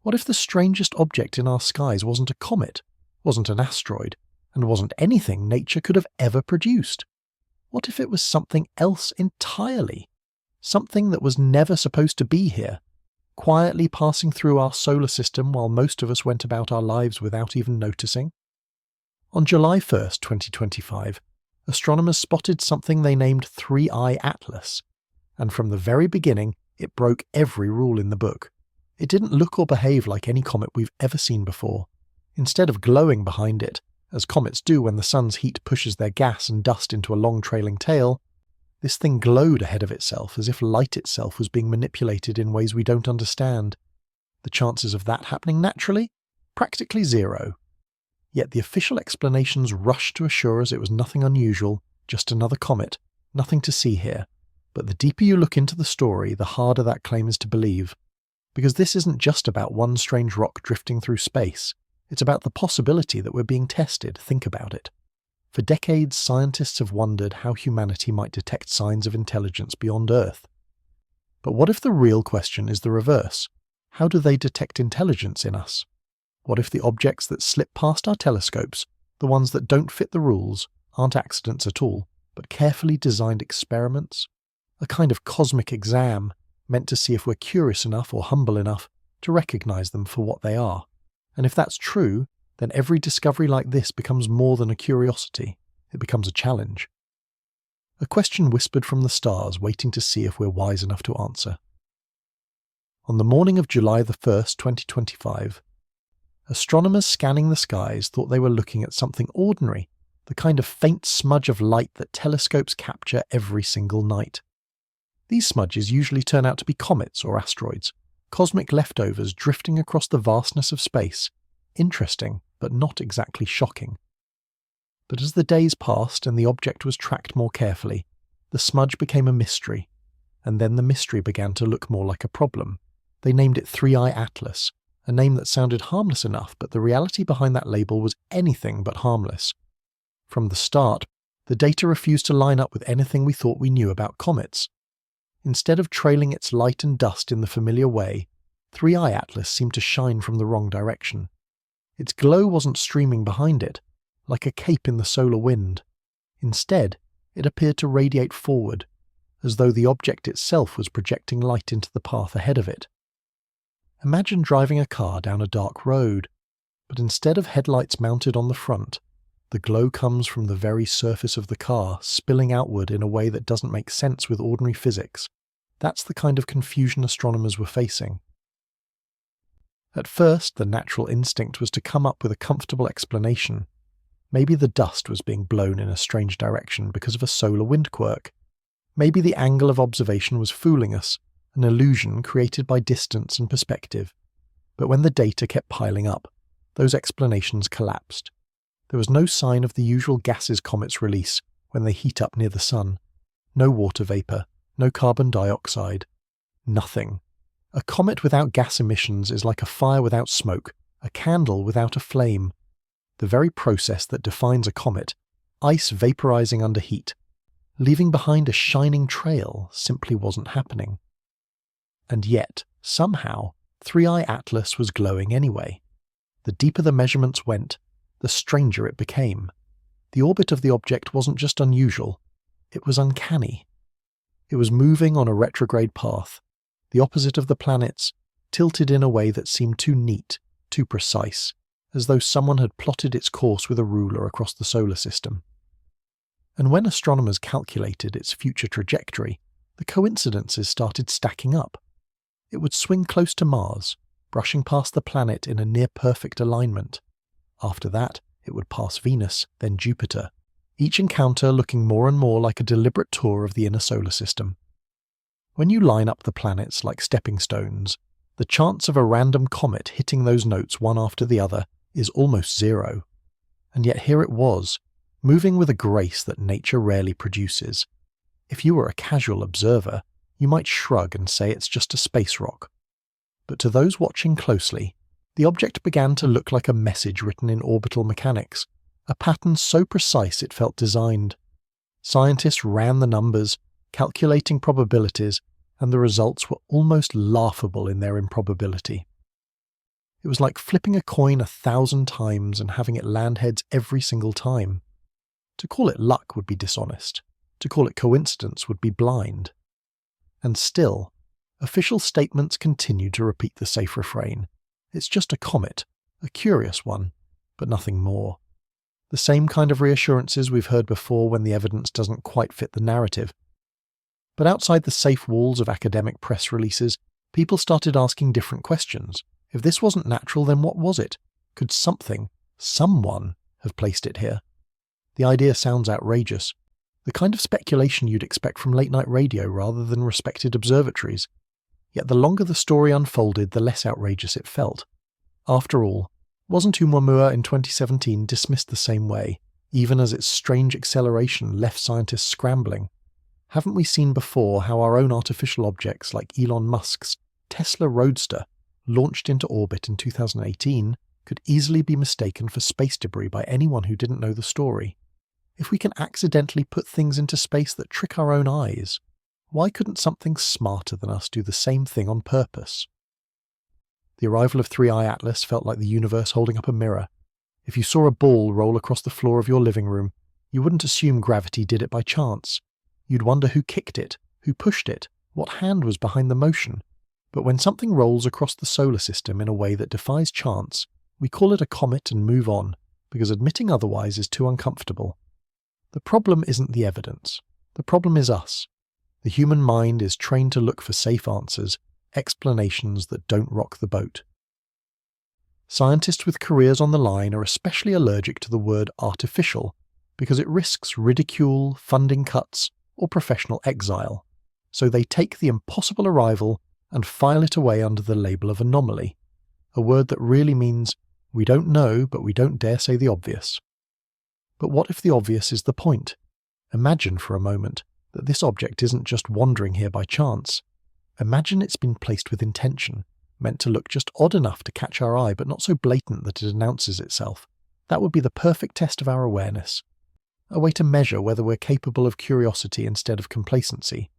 What if the strangest object in our skies wasn't a comet, wasn't an asteroid, and wasn't anything nature could have ever produced? What if it was something else entirely? Something that was never supposed to be here, quietly passing through our solar system while most of us went about our lives without even noticing? On July 1st, 2025, astronomers spotted something they named 3IATLAS, and from the very beginning, it broke every rule in the book. It didn't look or behave like any comet we've ever seen before. Instead of glowing behind it, as comets do when the sun's heat pushes their gas and dust into a long trailing tail, this thing glowed ahead of itself as if light itself was being manipulated in ways we don't understand. The chances of that happening naturally? Practically zero. Yet the official explanations rushed to assure us it was nothing unusual, just another comet, nothing to see here. But the deeper you look into the story, the harder that claim is to believe. Because this isn't just about one strange rock drifting through space. It's about the possibility that we're being tested. Think about it. For decades, scientists have wondered how humanity might detect signs of intelligence beyond Earth. But what if the real question is the reverse? How do they detect intelligence in us? What if the objects that slip past our telescopes, the ones that don't fit the rules, aren't accidents at all, but carefully designed experiments? A kind of cosmic exam, meant to see if we're curious enough or humble enough to recognize them for what they are. And if that's true, then every discovery like this becomes more than a curiosity. It becomes a challenge. A question whispered from the stars, waiting to see if we're wise enough to answer. On the morning of July the 1st, 2025, astronomers scanning the skies thought they were looking at something ordinary, the kind of faint smudge of light that telescopes capture every single night. These smudges usually turn out to be comets or asteroids, cosmic leftovers drifting across the vastness of space. Interesting, but not exactly shocking. But as the days passed and the object was tracked more carefully, the smudge became a mystery, and then the mystery began to look more like a problem. They named it 3IATLAS, a name that sounded harmless enough, but the reality behind that label was anything but harmless. From the start, the data refused to line up with anything we thought we knew about comets. Instead of trailing its light and dust in the familiar way, 3IATLAS seemed to shine from the wrong direction. Its glow wasn't streaming behind it, like a cape in the solar wind. Instead, it appeared to radiate forward, as though the object itself was projecting light into the path ahead of it. Imagine driving a car down a dark road, but instead of headlights mounted on the front, the glow comes from the very surface of the car, spilling outward in a way that doesn't make sense with ordinary physics. That's the kind of confusion astronomers were facing. At first, the natural instinct was to come up with a comfortable explanation. Maybe the dust was being blown in a strange direction because of a solar wind quirk. Maybe the angle of observation was fooling us, an illusion created by distance and perspective. But when the data kept piling up, those explanations collapsed. There was no sign of the usual gases comets release when they heat up near the sun. No water vapor, no carbon dioxide. Nothing. A comet without gas emissions is like a fire without smoke, a candle without a flame. The very process that defines a comet, ice vaporizing under heat, leaving behind a shining trail, simply wasn't happening. And yet, somehow, 3IATLAS was glowing anyway. The deeper the measurements went, the stranger it became. The orbit of the object wasn't just unusual, it was uncanny. It was moving on a retrograde path, the opposite of the planets, tilted in a way that seemed too neat, too precise, as though someone had plotted its course with a ruler across the solar system. And when astronomers calculated its future trajectory, the coincidences started stacking up. It would swing close to Mars, brushing past the planet in a near-perfect alignment. After that, it would pass Venus, then Jupiter, each encounter looking more and more like a deliberate tour of the inner solar system. When you line up the planets like stepping stones, the chance of a random comet hitting those notes one after the other is almost zero. And yet here it was, moving with a grace that nature rarely produces. If you were a casual observer, you might shrug and say it's just a space rock. But to those watching closely, the object began to look like a message written in orbital mechanics, a pattern so precise it felt designed. Scientists ran the numbers, calculating probabilities, and the results were almost laughable in their improbability. It was like flipping a coin 1,000 times and having it land heads every single time. To call it luck would be dishonest. To call it coincidence would be blind. And still, official statements continue to repeat the safe refrain. It's just a comet, a curious one, but nothing more. The same kind of reassurances we've heard before when the evidence doesn't quite fit the narrative. But outside the safe walls of academic press releases, people started asking different questions. If this wasn't natural, then what was it? Could someone have placed it here? The idea sounds outrageous. The kind of speculation you'd expect from late-night radio rather than respected observatories. Yet the longer the story unfolded, the less outrageous it felt. After all, wasn't Oumuamua in 2017 dismissed the same way, even as its strange acceleration left scientists scrambling? Haven't we seen before how our own artificial objects like Elon Musk's Tesla Roadster, launched into orbit in 2018, could easily be mistaken for space debris by anyone who didn't know the story? If we can accidentally put things into space that trick our own eyes, why couldn't something smarter than us do the same thing on purpose? The arrival of 3IATLAS felt like the universe holding up a mirror. If you saw a ball roll across the floor of your living room, you wouldn't assume gravity did it by chance. You'd wonder who kicked it, who pushed it, what hand was behind the motion. But when something rolls across the solar system in a way that defies chance, we call it a comet and move on, because admitting otherwise is too uncomfortable. The problem isn't the evidence. The problem is us. The human mind is trained to look for safe answers, explanations that don't rock the boat. Scientists with careers on the line are especially allergic to the word artificial because it risks ridicule, funding cuts, or professional exile. So they take the impossible arrival and file it away under the label of anomaly, a word that really means we don't know, but we don't dare say the obvious. But what if the obvious is the point? Imagine for a moment that this object isn't just wandering here by chance. Imagine it's been placed with intention, meant to look just odd enough to catch our eye, but not so blatant that it announces itself. That would be the perfect test of our awareness. A way to measure whether we're capable of curiosity instead of complacency.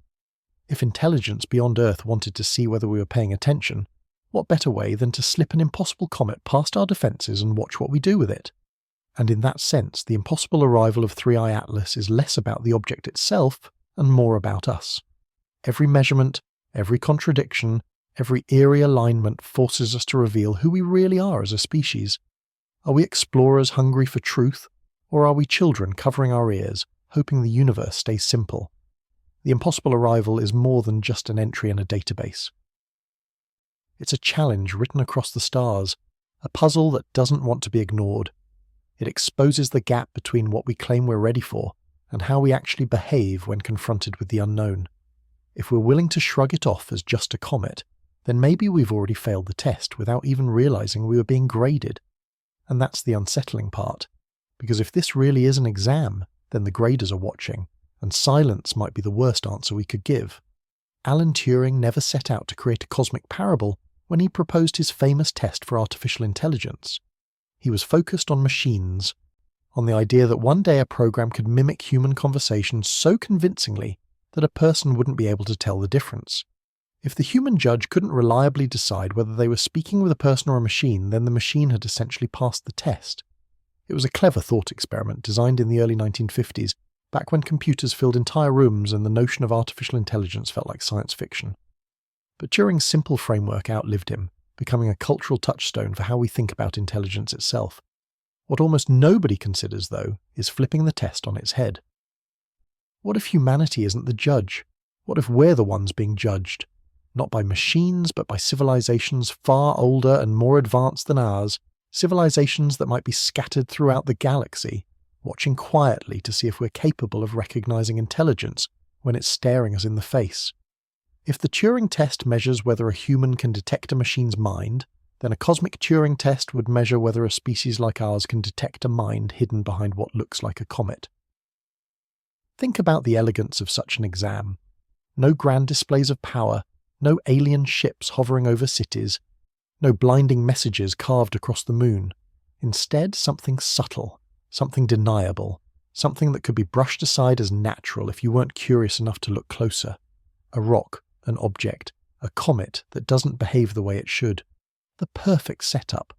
If intelligence beyond Earth wanted to see whether we were paying attention, what better way than to slip an impossible comet past our defences and watch what we do with it? And in that sense, the impossible arrival of 3IATLAS is less about the object itself and more about us. Every measurement, every contradiction, every eerie alignment forces us to reveal who we really are as a species. Are we explorers hungry for truth, or are we children covering our ears, hoping the universe stays simple? The impossible arrival is more than just an entry in a database. It's a challenge written across the stars, a puzzle that doesn't want to be ignored. It exposes the gap between what we claim we're ready for and how we actually behave when confronted with the unknown. If we're willing to shrug it off as just a comet, then maybe we've already failed the test without even realizing we were being graded. And that's the unsettling part, because if this really is an exam, then the graders are watching, and silence might be the worst answer we could give. Alan Turing never set out to create a cosmic parable when he proposed his famous test for artificial intelligence. He was focused on machines, on the idea that one day a program could mimic human conversation so convincingly that a person wouldn't be able to tell the difference. If the human judge couldn't reliably decide whether they were speaking with a person or a machine, then the machine had essentially passed the test. It was a clever thought experiment designed in the early 1950s, back when computers filled entire rooms and the notion of artificial intelligence felt like science fiction. But Turing's simple framework outlived him, becoming a cultural touchstone for how we think about intelligence itself. What almost nobody considers, though, is flipping the test on its head. What if humanity isn't the judge? What if we're the ones being judged? Not by machines, but by civilizations far older and more advanced than ours, civilizations that might be scattered throughout the galaxy, watching quietly to see if we're capable of recognizing intelligence when it's staring us in the face. If the Turing test measures whether a human can detect a machine's mind, then a cosmic Turing test would measure whether a species like ours can detect a mind hidden behind what looks like a comet. Think about the elegance of such an exam. No grand displays of power, no alien ships hovering over cities, no blinding messages carved across the moon. Instead, something subtle, something deniable, something that could be brushed aside as natural if you weren't curious enough to look closer. A rock, an object, a comet that doesn't behave the way it should. The perfect setup.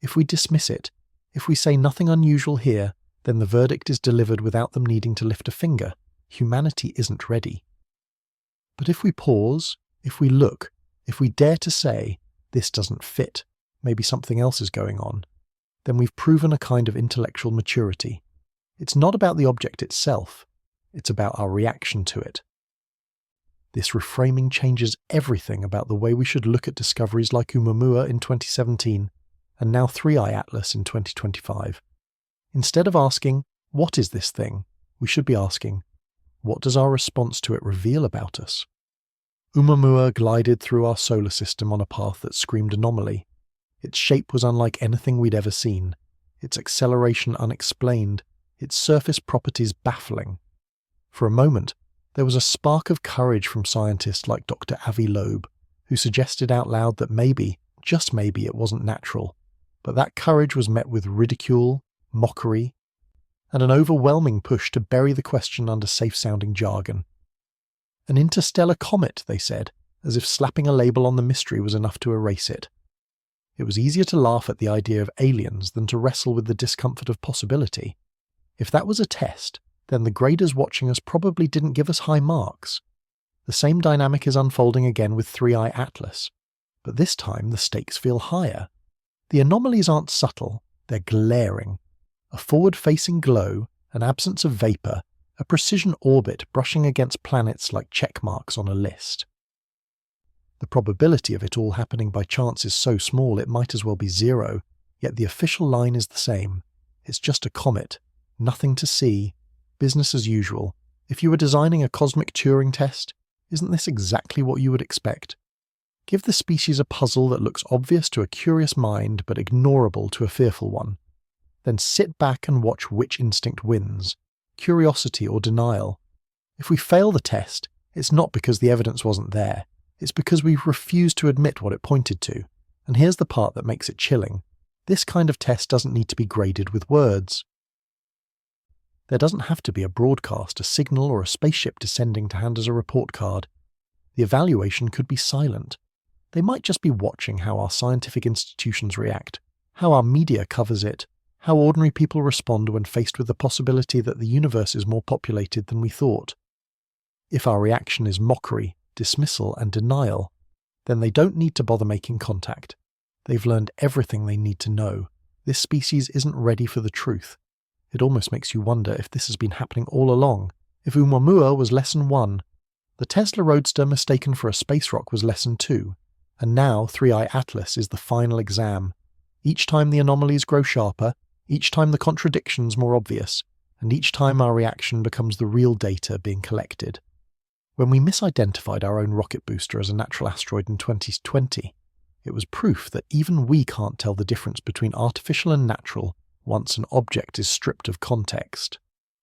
If we dismiss it, if we say nothing unusual here, then the verdict is delivered without them needing to lift a finger. Humanity isn't ready. But if we pause, if we look, if we dare to say, this doesn't fit, maybe something else is going on, then we've proven a kind of intellectual maturity. It's not about the object itself, it's about our reaction to it. This reframing changes everything about the way we should look at discoveries like Oumuamua in 2017 and now 3IATLAS in 2025. Instead of asking, what is this thing? We should be asking, what does our response to it reveal about us? Oumuamua glided through our solar system on a path that screamed anomaly. Its shape was unlike anything we'd ever seen, its acceleration unexplained, its surface properties baffling. For a moment, there was a spark of courage from scientists like Dr. Avi Loeb, who suggested out loud that maybe, just maybe, it wasn't natural. But that courage was met with ridicule, mockery, and an overwhelming push to bury the question under safe-sounding jargon. An interstellar comet, they said, as if slapping a label on the mystery was enough to erase it. It was easier to laugh at the idea of aliens than to wrestle with the discomfort of possibility. If that was a test, then the graders watching us probably didn't give us high marks. The same dynamic is unfolding again with 3IATLAS, but this time the stakes feel higher. The anomalies aren't subtle, they're glaring. A forward-facing glow, an absence of vapour, a precision orbit brushing against planets like check marks on a list. The probability of it all happening by chance is so small it might as well be zero, yet the official line is the same. It's just a comet, nothing to see, business as usual. If you were designing a cosmic Turing test, isn't this exactly what you would expect? Give the species a puzzle that looks obvious to a curious mind but ignorable to a fearful one. Then sit back and watch which instinct wins, curiosity or denial. If we fail the test, it's not because the evidence wasn't there. It's because we've refused to admit what it pointed to. And here's the part that makes it chilling. This kind of test doesn't need to be graded with words. There doesn't have to be a broadcast, a signal, or a spaceship descending to hand us a report card. The evaluation could be silent. They might just be watching how our scientific institutions react, how our media covers it, how ordinary people respond when faced with the possibility that the universe is more populated than we thought. If our reaction is mockery, dismissal, and denial, then they don't need to bother making contact. They've learned everything they need to know. This species isn't ready for the truth. It almost makes you wonder if this has been happening all along. If Oumuamua was lesson 1, the Tesla Roadster mistaken for a space rock was lesson 2, and now 3IATLAS is the final exam. Each time the anomalies grow sharper, each time the contradictions more obvious, and each time our reaction becomes the real data being collected. When we misidentified our own rocket booster as a natural asteroid in 2020, it was proof that even we can't tell the difference between artificial and natural once an object is stripped of context.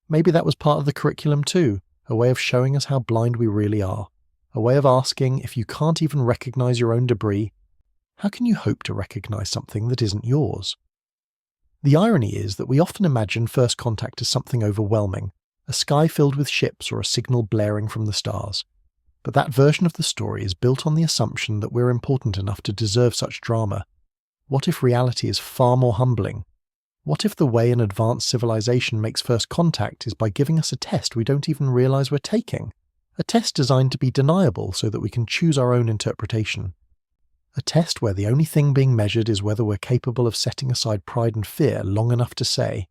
Maybe that was part of the curriculum too, a way of showing us how blind we really are, a way of asking, if you can't even recognize your own debris, how can you hope to recognize something that isn't yours? The irony is that we often imagine first contact as something overwhelming, a sky filled with ships or a signal blaring from the stars. But that version of the story is built on the assumption that we're important enough to deserve such drama. What if reality is far more humbling? What if the way an advanced civilization makes first contact is by giving us a test we don't even realize we're taking? A test designed to be deniable so that we can choose our own interpretation. A test where the only thing being measured is whether we're capable of setting aside pride and fear long enough to say,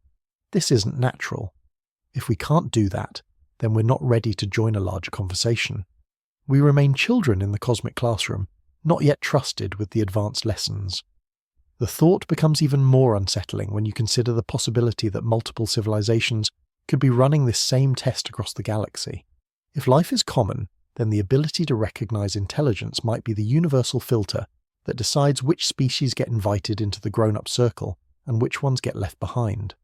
this isn't natural. If we can't do that, then we're not ready to join a larger conversation. We remain children in the cosmic classroom, not yet trusted with the advanced lessons. The thought becomes even more unsettling when you consider the possibility that multiple civilizations could be running this same test across the galaxy. If life is common, then the ability to recognize intelligence might be the universal filter that decides which species get invited into the grown-up circle and which ones get left behind.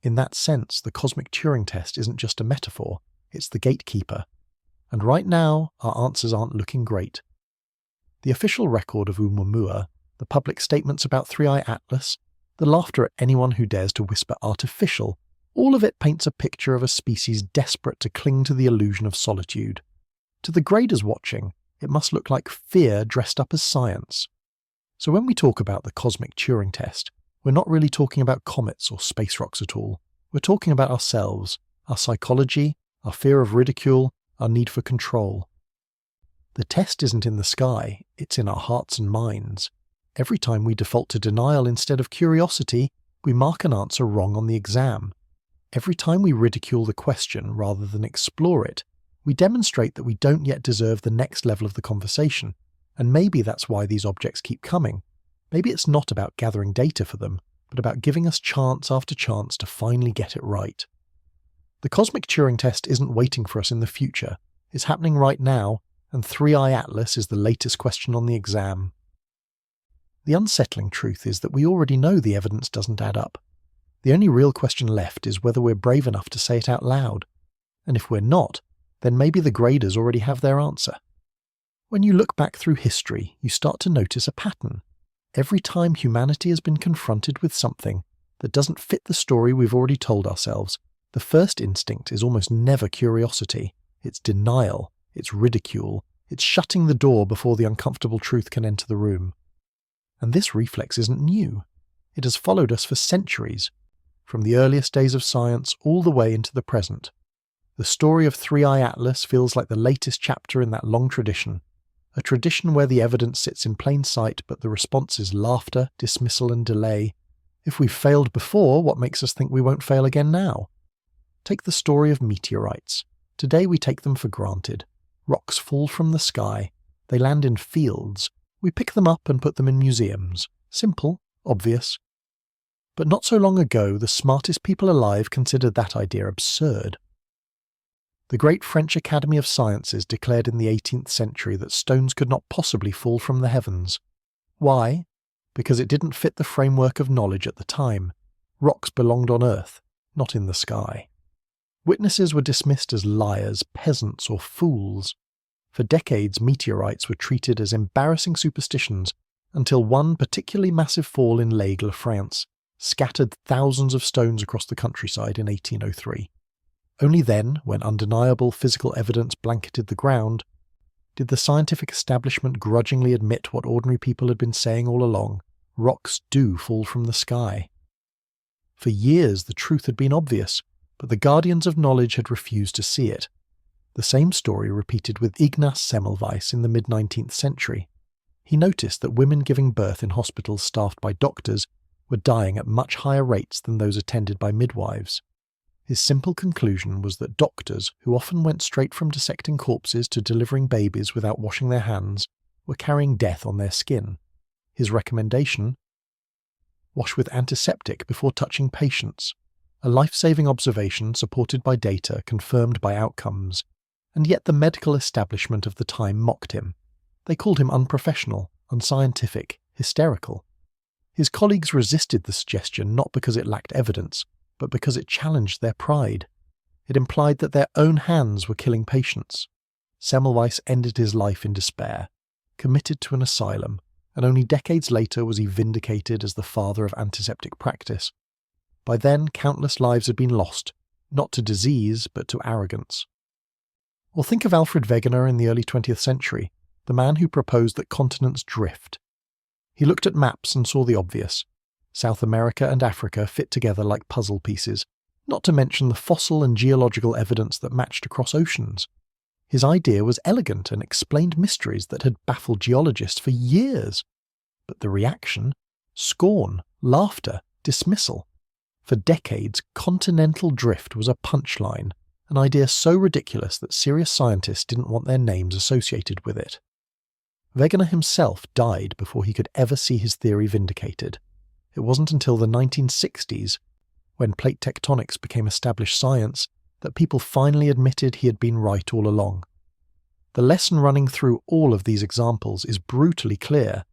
In that sense, the cosmic Turing test isn't just a metaphor, it's the gatekeeper. And right now, our answers aren't looking great. The official record of Oumuamua, the public statements about 3IATLAS, the laughter at anyone who dares to whisper artificial, all of it paints a picture of a species desperate to cling to the illusion of solitude. To the graders watching, It must look like fear dressed up as science. So when we talk about the cosmic Turing test, we're not really talking about comets or space rocks at all. We're talking about ourselves, our psychology, our fear of ridicule, our need for control. The test isn't in the sky, it's in our hearts and minds. Every time we default to denial instead of curiosity, we mark an answer wrong on the exam. Every time we ridicule the question rather than explore it, we demonstrate that we don't yet deserve the next level of the conversation, and maybe that's why these objects keep coming. Maybe it's not about gathering data for them, but about giving us chance after chance to finally get it right. The cosmic Turing test isn't waiting for us in the future, it's happening right now, and 3IATLAS is the latest question on the exam. The unsettling truth is that we already know the evidence doesn't add up. The only real question left is whether we're brave enough to say it out loud. And if we're not, then maybe the graders already have their answer. When you look back through history, you start to notice a pattern. Every time humanity has been confronted with something that doesn't fit the story we've already told ourselves, the first instinct is almost never curiosity. It's denial, it's ridicule, it's shutting the door before the uncomfortable truth can enter the room. And this reflex isn't new. It has followed us for centuries, from the earliest days of science all the way into the present. The story of 3IATLAS feels like the latest chapter in that long tradition, a tradition where the evidence sits in plain sight but the response is laughter, dismissal and delay. If we've failed before, what makes us think we won't fail again now? Take the story of meteorites. Today we take them for granted. Rocks fall from the sky. They land in fields. We pick them up and put them in museums. Simple, obvious. But not so long ago, the smartest people alive considered that idea absurd. The great French Academy of Sciences declared in the 18th century that stones could not possibly fall from the heavens. Why? Because it didn't fit the framework of knowledge at the time. Rocks belonged on Earth, not in the sky. Witnesses were dismissed as liars, peasants, or fools. For decades, meteorites were treated as embarrassing superstitions until one particularly massive fall in L'Aigle, France, scattered thousands of stones across the countryside in 1803. Only then, when undeniable physical evidence blanketed the ground, did the scientific establishment grudgingly admit what ordinary people had been saying all along: rocks do fall from the sky. For years the truth had been obvious, but the guardians of knowledge had refused to see it. The same story repeated with Ignaz Semmelweis in the mid-19th century. He noticed that women giving birth in hospitals staffed by doctors were dying at much higher rates than those attended by midwives. His simple conclusion was that doctors, who often went straight from dissecting corpses to delivering babies without washing their hands, were carrying death on their skin. His recommendation? Wash with antiseptic before touching patients. A life-saving observation supported by data confirmed by outcomes. And yet the medical establishment of the time mocked him. They called him unprofessional, unscientific, hysterical. His colleagues resisted the suggestion not because it lacked evidence, but because it challenged their pride. It implied that their own hands were killing patients. Semmelweis ended his life in despair, committed to an asylum, and only decades later was he vindicated as the father of antiseptic practice. By then, countless lives had been lost, not to disease, but to arrogance. Or think of Alfred Wegener in the early 20th century, the man who proposed that continents drift. He looked at maps and saw the obvious. South America and Africa fit together like puzzle pieces, not to mention the fossil and geological evidence that matched across oceans. His idea was elegant and explained mysteries that had baffled geologists for years. But the reaction? Scorn, laughter, dismissal. For decades, continental drift was a punchline, an idea so ridiculous that serious scientists didn't want their names associated with it. Wegener himself died before he could ever see his theory vindicated. It wasn't until the 1960s, when plate tectonics became established science, that people finally admitted he had been right all along. The lesson running through all of these examples is brutally clear.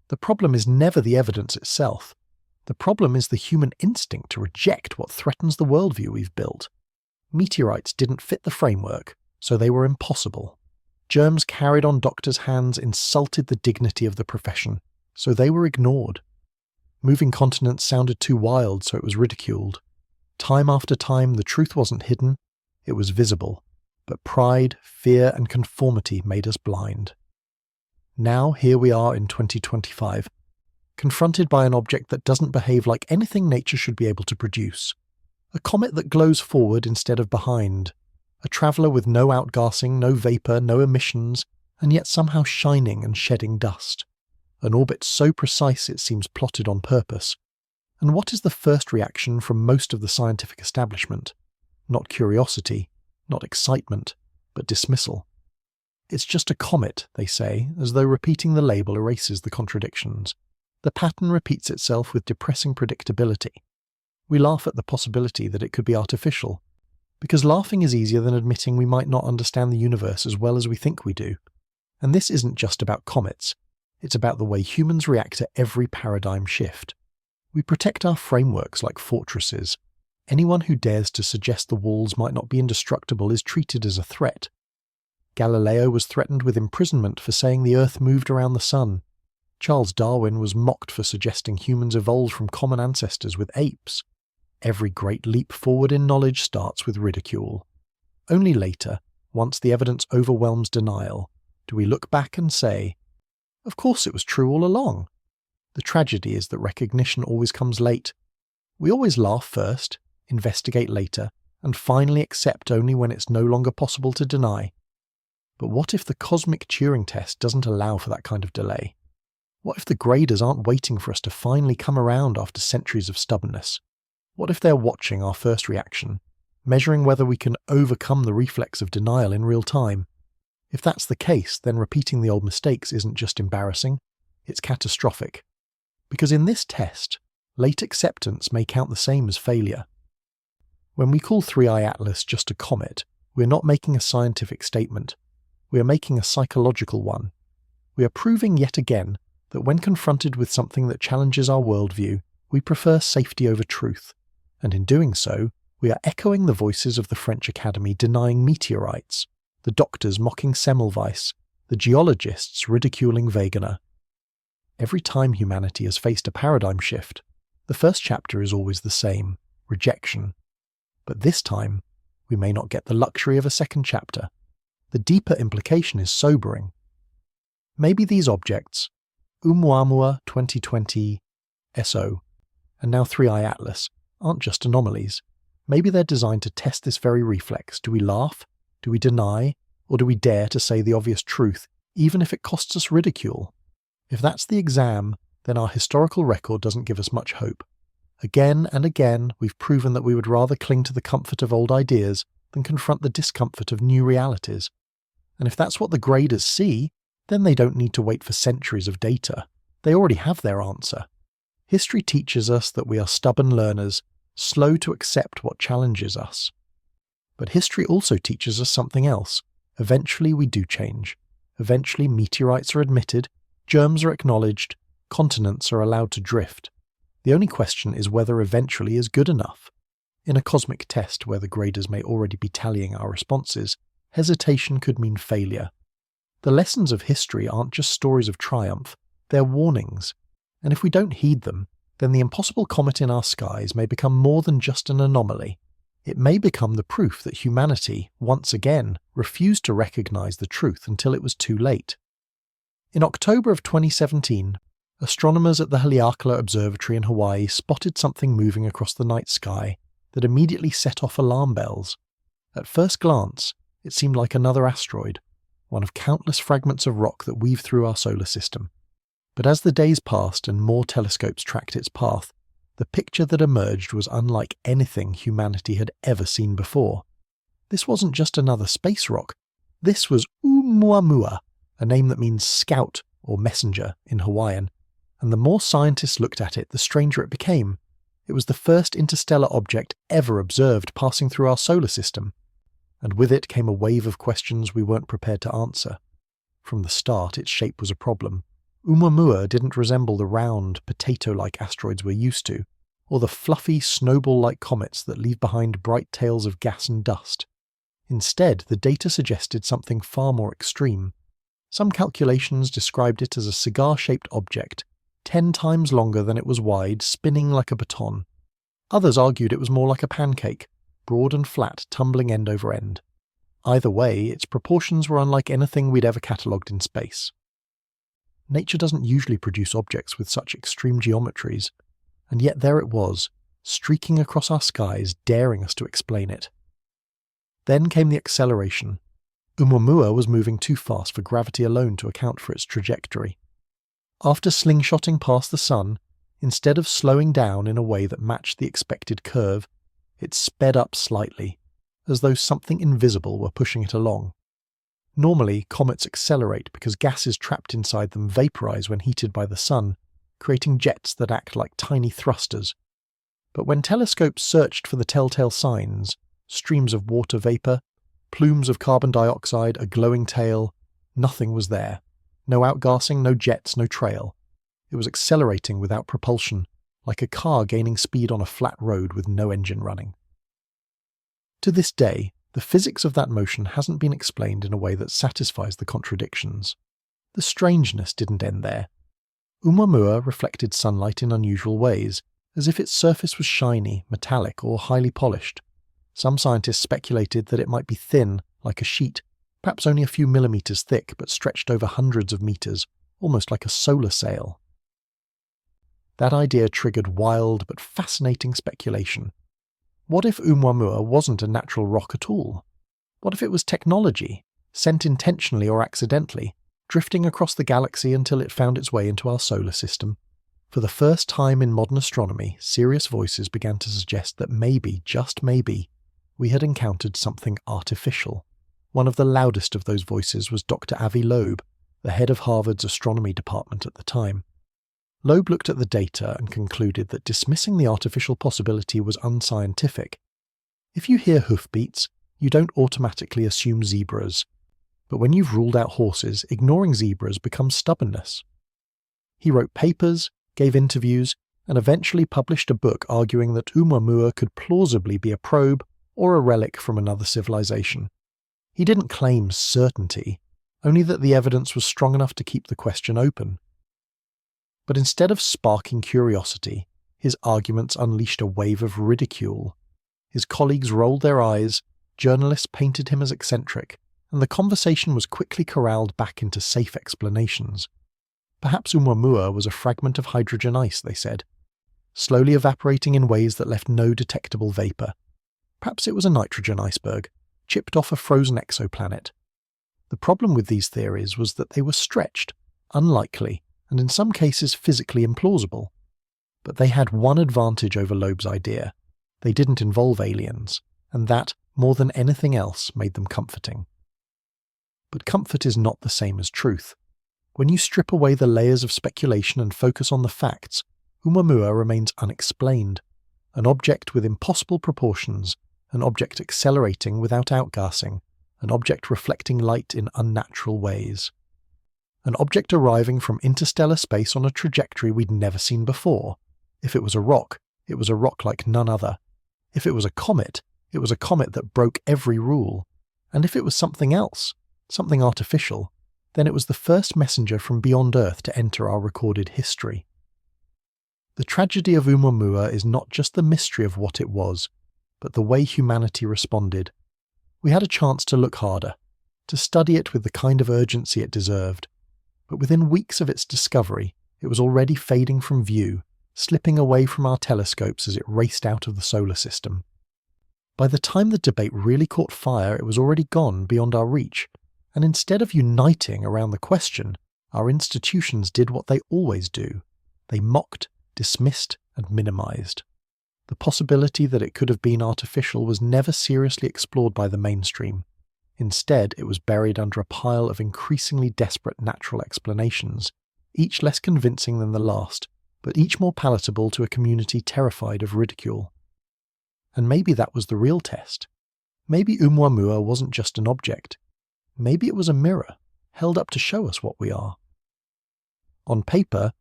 The problem is never the evidence itself. The problem is the human instinct to reject what threatens the worldview we've built. Meteorites didn't fit the framework, so they were impossible. Germs carried on doctors' hands insulted the dignity of the profession, so they were ignored. Moving continents sounded too wild, so it was ridiculed. Time after time, the truth wasn't hidden, it was visible. But pride, fear, and conformity made us blind. Now here we are in 2025, confronted by an object that doesn't behave like anything nature should be able to produce. A comet that glows forward instead of behind. A traveller with no outgassing, no vapour, no emissions, and yet somehow shining and shedding dust. An orbit so precise it seems plotted on purpose. And what is the first reaction from most of the scientific establishment? Not curiosity, not excitement, but dismissal. It's just a comet, they say, as though repeating the label erases the contradictions. The pattern repeats itself with depressing predictability. We laugh at the possibility that it could be artificial, because laughing is easier than admitting we might not understand the universe as well as we think we do. And this isn't just about comets, it's about the way humans react to every paradigm shift. We protect our frameworks like fortresses. Anyone who dares to suggest the walls might not be indestructible is treated as a threat. Galileo was threatened with imprisonment for saying the Earth moved around the sun. Charles Darwin was mocked for suggesting humans evolved from common ancestors with apes. Every great leap forward in knowledge starts with ridicule. Only later, once the evidence overwhelms denial, do we look back and say, of course it was true all along. The tragedy is that recognition always comes late. We always laugh first, investigate later, and finally accept only when it's no longer possible to deny. But what if the cosmic Turing test doesn't allow for that kind of delay? What if the graders aren't waiting for us to finally come around after centuries of stubbornness? What if they're watching our first reaction, measuring whether we can overcome the reflex of denial in real time? If that's the case, then repeating the old mistakes isn't just embarrassing, it's catastrophic. Because in this test, late acceptance may count the same as failure. When we call 3IATLAS just a comet, we're not making a scientific statement. We are making a psychological one. We are proving yet again that when confronted with something that challenges our worldview, we prefer safety over truth. And in doing so, we are echoing the voices of the French Academy denying meteorites, the doctors mocking Semmelweis, the geologists ridiculing Wegener. Every time humanity has faced a paradigm shift, the first chapter is always the same, rejection. But this time, we may not get the luxury of a second chapter. The deeper implication is sobering. Maybe these objects, Oumuamua 2020 SO, and now 3IATLAS, aren't just anomalies. Maybe they're designed to test this very reflex. Do we laugh? Do we deny? Or do we dare to say the obvious truth, even if it costs us ridicule? If that's the exam, then our historical record doesn't give us much hope. Again and again, we've proven that we would rather cling to the comfort of old ideas than confront the discomfort of new realities. And if that's what the graders see, then they don't need to wait for centuries of data. They already have their answer. History teaches us that we are stubborn learners, slow to accept what challenges us. But history also teaches us something else. Eventually we do change. Eventually meteorites are admitted, germs are acknowledged, continents are allowed to drift. The only question is whether eventually is good enough. In a cosmic test where the graders may already be tallying our responses, hesitation could mean failure. The lessons of history aren't just stories of triumph, they're warnings. And if we don't heed them, then the impossible comet in our skies may become more than just an anomaly. It may become the proof that humanity, once again, refused to recognize the truth until it was too late. In October of 2017, astronomers at the Haleakala Observatory in Hawaii spotted something moving across the night sky that immediately set off alarm bells. At first glance, it seemed like another asteroid, one of countless fragments of rock that weave through our solar system. But as the days passed and more telescopes tracked its path, the picture that emerged was unlike anything humanity had ever seen before. This wasn't just another space rock. This was Oumuamua, a name that means scout or messenger in Hawaiian. And the more scientists looked at it, the stranger it became. It was the first interstellar object ever observed passing through our solar system. And with it came a wave of questions we weren't prepared to answer. From the start, its shape was a problem. Oumuamua didn't resemble the round, potato-like asteroids we're used to, or the fluffy, snowball-like comets that leave behind bright tails of gas and dust. Instead, the data suggested something far more extreme. Some calculations described it as a cigar-shaped object, 10 times longer than it was wide, spinning like a baton. Others argued it was more like a pancake, broad and flat, tumbling end over end. Either way, its proportions were unlike anything we'd ever catalogued in space. Nature doesn't usually produce objects with such extreme geometries, and yet there it was, streaking across our skies, daring us to explain it. Then came the acceleration. Oumuamua was moving too fast for gravity alone to account for its trajectory. After slingshotting past the Sun, instead of slowing down in a way that matched the expected curve, it sped up slightly, as though something invisible were pushing it along. Normally, comets accelerate because gases trapped inside them vaporize when heated by the Sun, creating jets that act like tiny thrusters. But when telescopes searched for the telltale signs, streams of water vapor, plumes of carbon dioxide, a glowing tail, nothing was there. No outgassing, no jets, no trail. It was accelerating without propulsion, like a car gaining speed on a flat road with no engine running. To this day, the physics of that motion hasn't been explained in a way that satisfies the contradictions. The strangeness didn't end there. Oumuamua reflected sunlight in unusual ways, as if its surface was shiny, metallic, or highly polished. Some scientists speculated that it might be thin, like a sheet, perhaps only a few millimeters thick but stretched over hundreds of meters, almost like a solar sail. That idea triggered wild but fascinating speculation. What if Oumuamua wasn't a natural rock at all? What if it was technology, sent intentionally or accidentally, drifting across the galaxy until it found its way into our solar system? For the first time in modern astronomy, serious voices began to suggest that maybe, just maybe, we had encountered something artificial. One of the loudest of those voices was Dr. Avi Loeb, the head of Harvard's astronomy department at the time. Loeb looked at the data and concluded that dismissing the artificial possibility was unscientific. If you hear hoofbeats, you don't automatically assume zebras. But when you've ruled out horses, ignoring zebras becomes stubbornness. He wrote papers, gave interviews, and eventually published a book arguing that Oumuamua could plausibly be a probe or a relic from another civilization. He didn't claim certainty, only that the evidence was strong enough to keep the question open. But instead of sparking curiosity, his arguments unleashed a wave of ridicule. His colleagues rolled their eyes, journalists painted him as eccentric, and the conversation was quickly corralled back into safe explanations. Perhaps Oumuamua was a fragment of hydrogen ice, they said, slowly evaporating in ways that left no detectable vapor. Perhaps it was a nitrogen iceberg, chipped off a frozen exoplanet. The problem with these theories was that they were stretched, unlikely, and in some cases physically implausible. But they had one advantage over Loeb's idea. They didn't involve aliens, and that, more than anything else, made them comforting. But comfort is not the same as truth. When you strip away the layers of speculation and focus on the facts, Oumuamua remains unexplained, an object with impossible proportions, an object accelerating without outgassing, an object reflecting light in unnatural ways. An object arriving from interstellar space on a trajectory we'd never seen before. If it was a rock like none other. If it was a comet that broke every rule. And if it was something else, something artificial, then it was the first messenger from beyond Earth to enter our recorded history. The tragedy of Oumuamua is not just the mystery of what it was, but the way humanity responded. We had a chance to look harder, to study it with the kind of urgency it deserved. But within weeks of its discovery, it was already fading from view, slipping away from our telescopes as it raced out of the solar system. By the time the debate really caught fire, it was already gone beyond our reach, and instead of uniting around the question, our institutions did what they always do. They mocked, dismissed, and minimized. The possibility that it could have been artificial was never seriously explored by the mainstream. Instead, it was buried under a pile of increasingly desperate natural explanations, each less convincing than the last, but each more palatable to a community terrified of ridicule. And maybe that was the real test. Maybe Oumuamua wasn't just an object. Maybe it was a mirror, held up to show us what we are. On paper,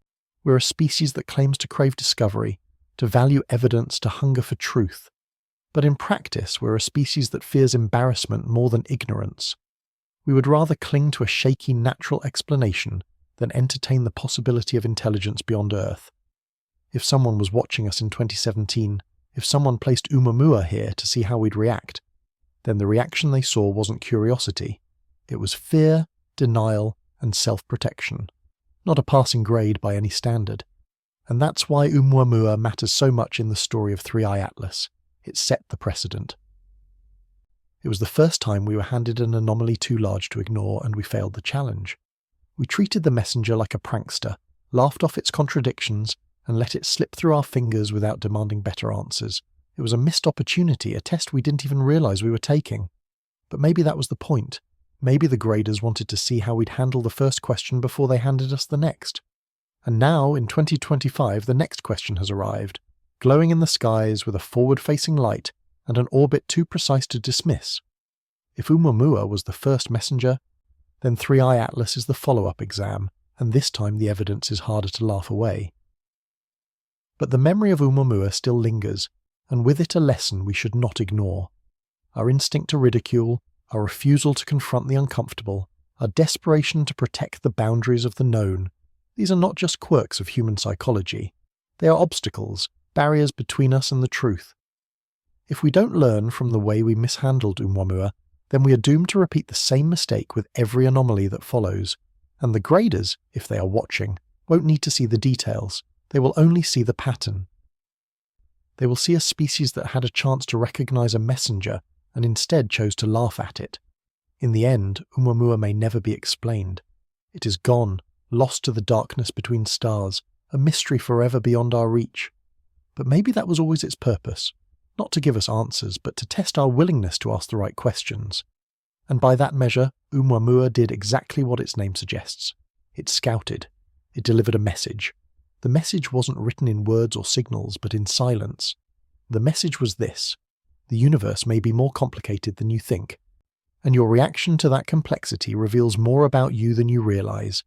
we're a species that claims to crave discovery, to value evidence, to hunger for truth. But in practice, we're a species that fears embarrassment more than ignorance. We would rather cling to a shaky natural explanation than entertain the possibility of intelligence beyond Earth. If someone was watching us in 2017, if someone placed Oumuamua here to see how we'd react, then the reaction they saw wasn't curiosity. It was fear, denial, and self-protection. not a passing grade by any standard. And that's why Oumuamua matters so much in the story of 3IATLAS. It set the precedent. It was the first time we were handed an anomaly too large to ignore, and we failed the challenge. We treated the messenger like a prankster, laughed off its contradictions, and let it slip through our fingers without demanding better answers. It was a missed opportunity, a test we didn't even realise we were taking. But maybe that was the point. Maybe the graders wanted to see how we'd handle the first question before they handed us the next. And now, in 2025, the next question has arrived, glowing in the skies with a forward-facing light and an orbit too precise to dismiss. If Oumuamua was the first messenger, then 3IATLAS is the follow-up exam, and this time the evidence is harder to laugh away. But the memory of Oumuamua still lingers, and with it a lesson we should not ignore. Our instinct to ridicule, our refusal to confront the uncomfortable, our desperation to protect the boundaries of the known, these are not just quirks of human psychology. They are obstacles, barriers between us and the truth. If we don't learn from the way we mishandled Oumuamua, then we are doomed to repeat the same mistake with every anomaly that follows. And the graders, if they are watching, won't need to see the details. They will only see the pattern. They will see a species that had a chance to recognize a messenger and instead chose to laugh at it. In the end, Oumuamua may never be explained. It is gone, lost to the darkness between stars, a mystery forever beyond our reach. But maybe that was always its purpose, not to give us answers, but to test our willingness to ask the right questions. And by that measure, Oumuamua did exactly what its name suggests. It scouted. It delivered a message. The message wasn't written in words or signals, but in silence. The message was this: the universe may be more complicated than you think, and your reaction to that complexity reveals more about you than you realize.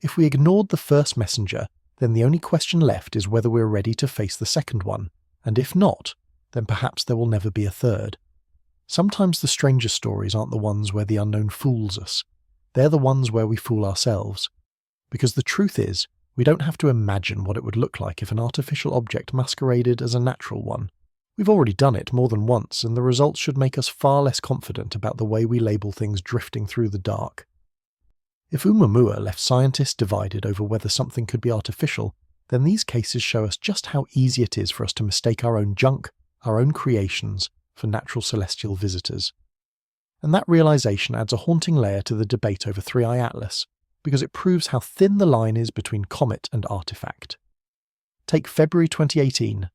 If we ignored the first messenger, then the only question left is whether we're ready to face the second one, and if not, then perhaps there will never be a third. Sometimes the strangest stories aren't the ones where the unknown fools us. They're the ones where we fool ourselves. Because the truth is, we don't have to imagine what it would look like if an artificial object masqueraded as a natural one. We've already done it more than once, and the results should make us far less confident about the way we label things drifting through the dark. If Oumuamua left scientists divided over whether something could be artificial, then these cases show us just how easy it is for us to mistake our own junk, our own creations, for natural celestial visitors. And that realization adds a haunting layer to the debate over 3IATLAS, because it proves how thin the line is between comet and artifact. Take February 2018.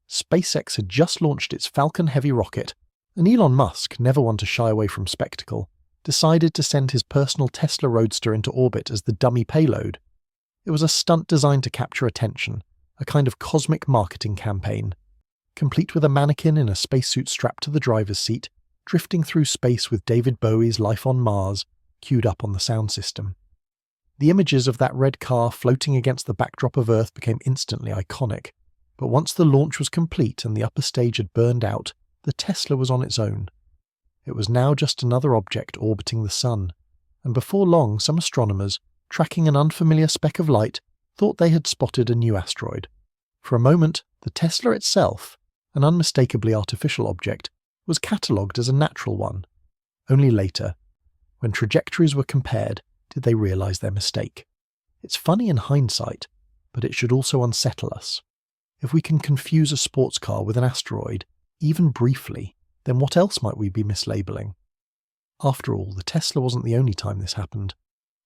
SpaceX had just launched its Falcon Heavy rocket, and Elon Musk, never one to shy away from spectacle, decided to send his personal Tesla Roadster into orbit as the dummy payload. It was a stunt designed to capture attention, a kind of cosmic marketing campaign, complete with a mannequin in a spacesuit strapped to the driver's seat, drifting through space with David Bowie's Life on Mars queued up on the sound system. The images of that red car floating against the backdrop of Earth became instantly iconic, but once the launch was complete and the upper stage had burned out, the Tesla was on its own. It was now just another object orbiting the sun, and before long some astronomers, tracking an unfamiliar speck of light, thought they had spotted a new asteroid. For a moment, the Tesla itself, an unmistakably artificial object, was catalogued as a natural one. Only later, when trajectories were compared, did they realize their mistake. It's funny in hindsight, but it should also unsettle us. If we can confuse a sports car with an asteroid, even briefly, then what else might we be mislabeling? After all, the Tesla wasn't the only time this happened.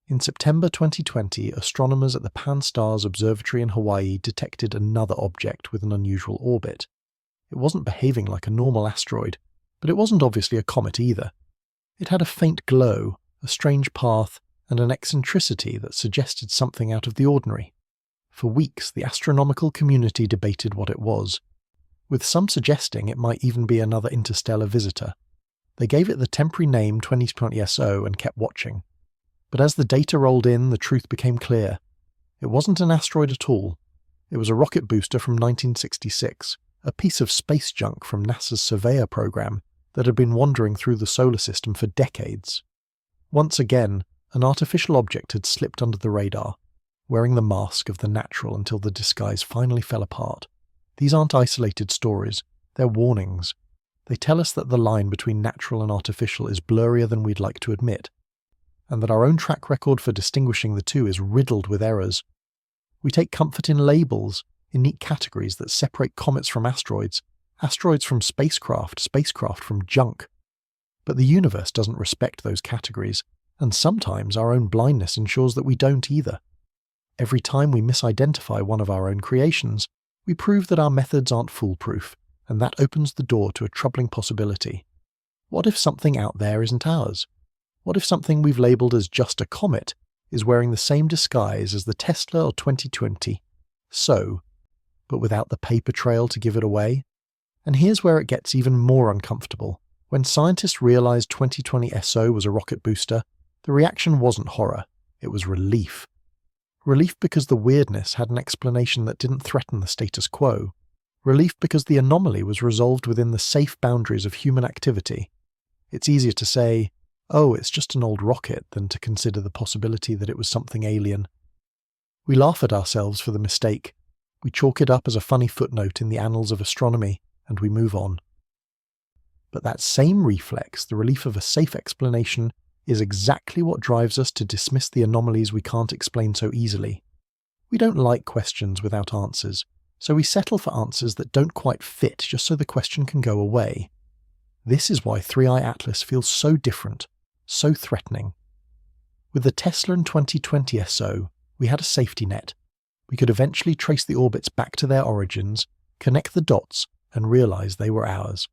In September 2020, astronomers at the Pan-STARRS Observatory in Hawaii detected another object with an unusual orbit. It wasn't behaving like a normal asteroid, but it wasn't obviously a comet either. It had a faint glow, a strange path, and an eccentricity that suggested something out of the ordinary. For weeks, the astronomical community debated what it was, with some suggesting it might even be another interstellar visitor. They gave it the temporary name 2020 SO and kept watching. But as the data rolled in, the truth became clear. It wasn't an asteroid at all. It was a rocket booster from 1966, a piece of space junk from NASA's Surveyor program that had been wandering through the solar system for decades. Once again, an artificial object had slipped under the radar, wearing the mask of the natural until the disguise finally fell apart. These aren't isolated stories, they're warnings. They tell us that the line between natural and artificial is blurrier than we'd like to admit. and that our own track record for distinguishing the two is riddled with errors. We take comfort in labels, in neat categories that separate comets from asteroids, asteroids from spacecraft, spacecraft from junk. But the universe doesn't respect those categories, and sometimes our own blindness ensures that we don't either. Every time we misidentify one of our own creations, we prove that our methods aren't foolproof, and that opens the door to a troubling possibility. What if something out there isn't ours? What if something we've labelled as just a comet is wearing the same disguise as the Tesla or 2020? But without the paper trail to give it away? And here's where it gets even more uncomfortable. When scientists realised 2020 SO was a rocket booster, the reaction wasn't horror, it was relief. Relief because the weirdness had an explanation that didn't threaten the status quo. Relief because the anomaly was resolved within the safe boundaries of human activity. It's easier to say, oh, it's just an old rocket, than to consider the possibility that it was something alien. We laugh at ourselves for the mistake. We chalk it up as a funny footnote in the annals of astronomy, and we move on. But that same reflex, the relief of a safe explanation, is exactly what drives us to dismiss the anomalies we can't explain so easily. We don't like questions without answers, so we settle for answers that don't quite fit just so the question can go away. This is why 3IATLAS feels so different, so threatening. With the Tesla and 2020 SO, we had a safety net. We could eventually trace the orbits back to their origins, connect the dots, and realise they were ours.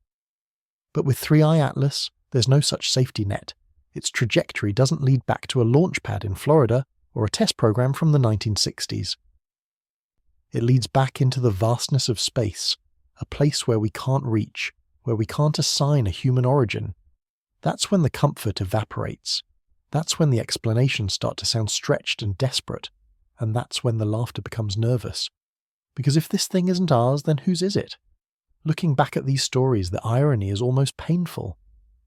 But with 3IATLAS, there's no such safety net. Its trajectory doesn't lead back to a launch pad in Florida or a test program from the 1960s. It leads back into the vastness of space, a place where we can't reach, where we can't assign a human origin. That's when the comfort evaporates. That's when the explanations start to sound stretched and desperate. And that's when the laughter becomes nervous. Because if this thing isn't ours, then whose is it? Looking back at these stories, the irony is almost painful.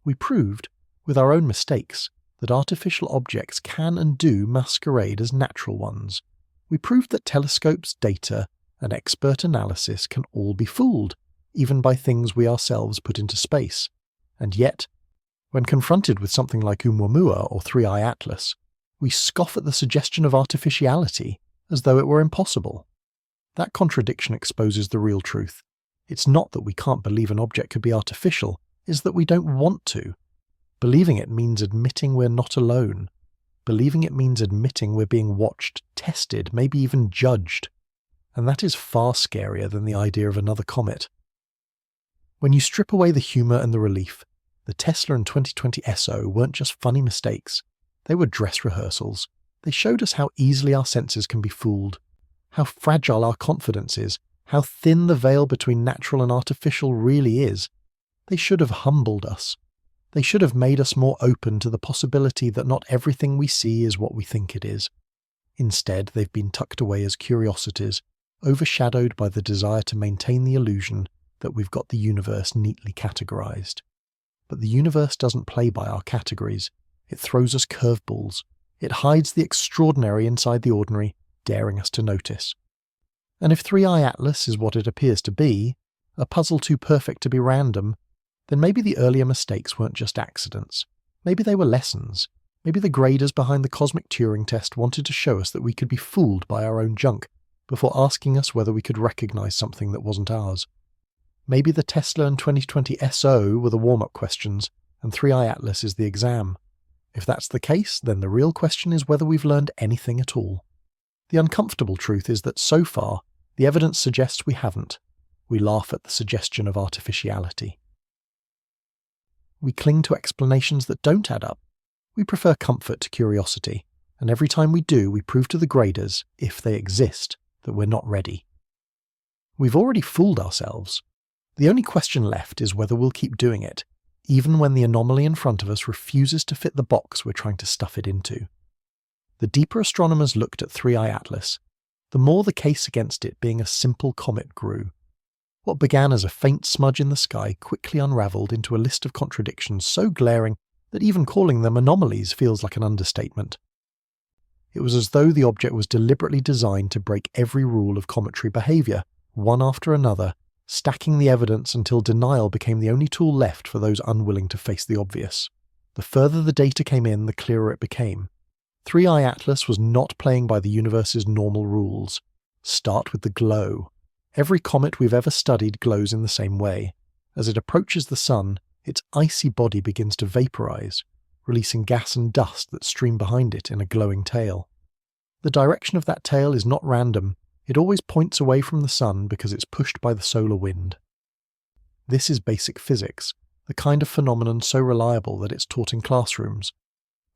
We proved, with our own mistakes, that artificial objects can and do masquerade as natural ones. We proved that telescopes, data, and expert analysis can all be fooled, even by things we ourselves put into space. And yet, when confronted with something like Oumuamua or 3IATLAS, we scoff at the suggestion of artificiality as though it were impossible. That contradiction exposes the real truth. It's not that we can't believe an object could be artificial, it's that we don't want to. Believing it means admitting we're not alone. Believing it means admitting we're being watched, tested, maybe even judged. And that is far scarier than the idea of another comet. When you strip away the humour and the relief, the Tesla and 2020 SO weren't just funny mistakes. They were dress rehearsals. They showed us how easily our senses can be fooled, how fragile our confidence is, how thin the veil between natural and artificial really is. They should have humbled us. They should have made us more open to the possibility that not everything we see is what we think it is. Instead, they've been tucked away as curiosities, overshadowed by the desire to maintain the illusion that we've got the universe neatly categorized. But the universe doesn't play by our categories. It throws us curveballs. It hides the extraordinary inside the ordinary, daring us to notice. And if 3IATLAS is what it appears to be, a puzzle too perfect to be random, then maybe the earlier mistakes weren't just accidents. Maybe they were lessons. Maybe the graders behind the cosmic Turing test wanted to show us that we could be fooled by our own junk before asking us whether we could recognize something that wasn't ours. Maybe the Tesla and 2020 SO were the warm-up questions, and 3IATLAS is the exam. If that's the case, then the real question is whether we've learned anything at all. The uncomfortable truth is that so far, the evidence suggests we haven't. We laugh at the suggestion of artificiality. We cling to explanations that don't add up. We prefer comfort to curiosity, and every time we do, we prove to the graders, if they exist, that we're not ready. We've already fooled ourselves. The only question left is whether we'll keep doing it, even when the anomaly in front of us refuses to fit the box we're trying to stuff it into. The deeper astronomers looked at 3IATLAS, the more the case against it being a simple comet grew. What began as a faint smudge in the sky quickly unravelled into a list of contradictions so glaring that even calling them anomalies feels like an understatement. It was as though the object was deliberately designed to break every rule of cometary behaviour, one after another, stacking the evidence until denial became the only tool left for those unwilling to face the obvious. The further the data came in, the clearer it became. 3IATLAS was not playing by the universe's normal rules. Start with the glow. Every comet we've ever studied glows in the same way. As it approaches the sun, its icy body begins to vaporize, releasing gas and dust that stream behind it in a glowing tail. The direction of that tail is not random. It always points away from the sun because it's pushed by the solar wind. This is basic physics, the kind of phenomenon so reliable that it's taught in classrooms.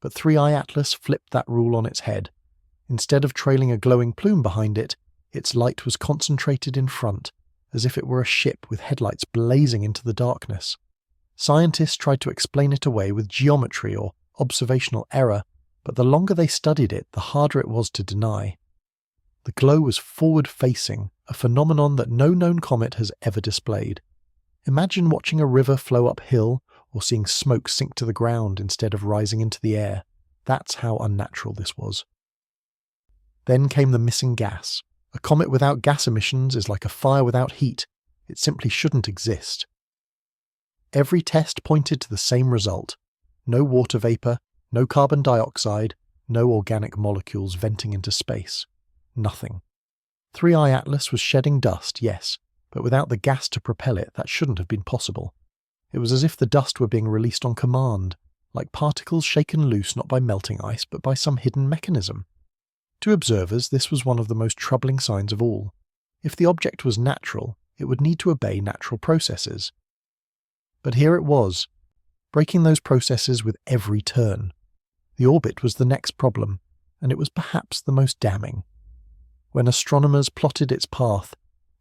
But 3IATLAS flipped that rule on its head. Instead of trailing a glowing plume behind it, its light was concentrated in front, as if it were a ship with headlights blazing into the darkness. Scientists tried to explain it away with geometry or observational error, but the longer they studied it, the harder it was to deny. The glow was forward-facing, a phenomenon that no known comet has ever displayed. Imagine watching a river flow uphill or seeing smoke sink to the ground instead of rising into the air. That's how unnatural this was. Then came the missing gas. A comet without gas emissions is like a fire without heat. It simply shouldn't exist. Every test pointed to the same result. No water vapour, no carbon dioxide, no organic molecules venting into space. Nothing. 3IATLAS was shedding dust, yes, but without the gas to propel it, that shouldn't have been possible. It was as if the dust were being released on command, like particles shaken loose not by melting ice but by some hidden mechanism. To observers, this was one of the most troubling signs of all. If the object was natural, it would need to obey natural processes. But here it was, breaking those processes with every turn. The orbit was the next problem, and it was perhaps the most damning. When astronomers plotted its path,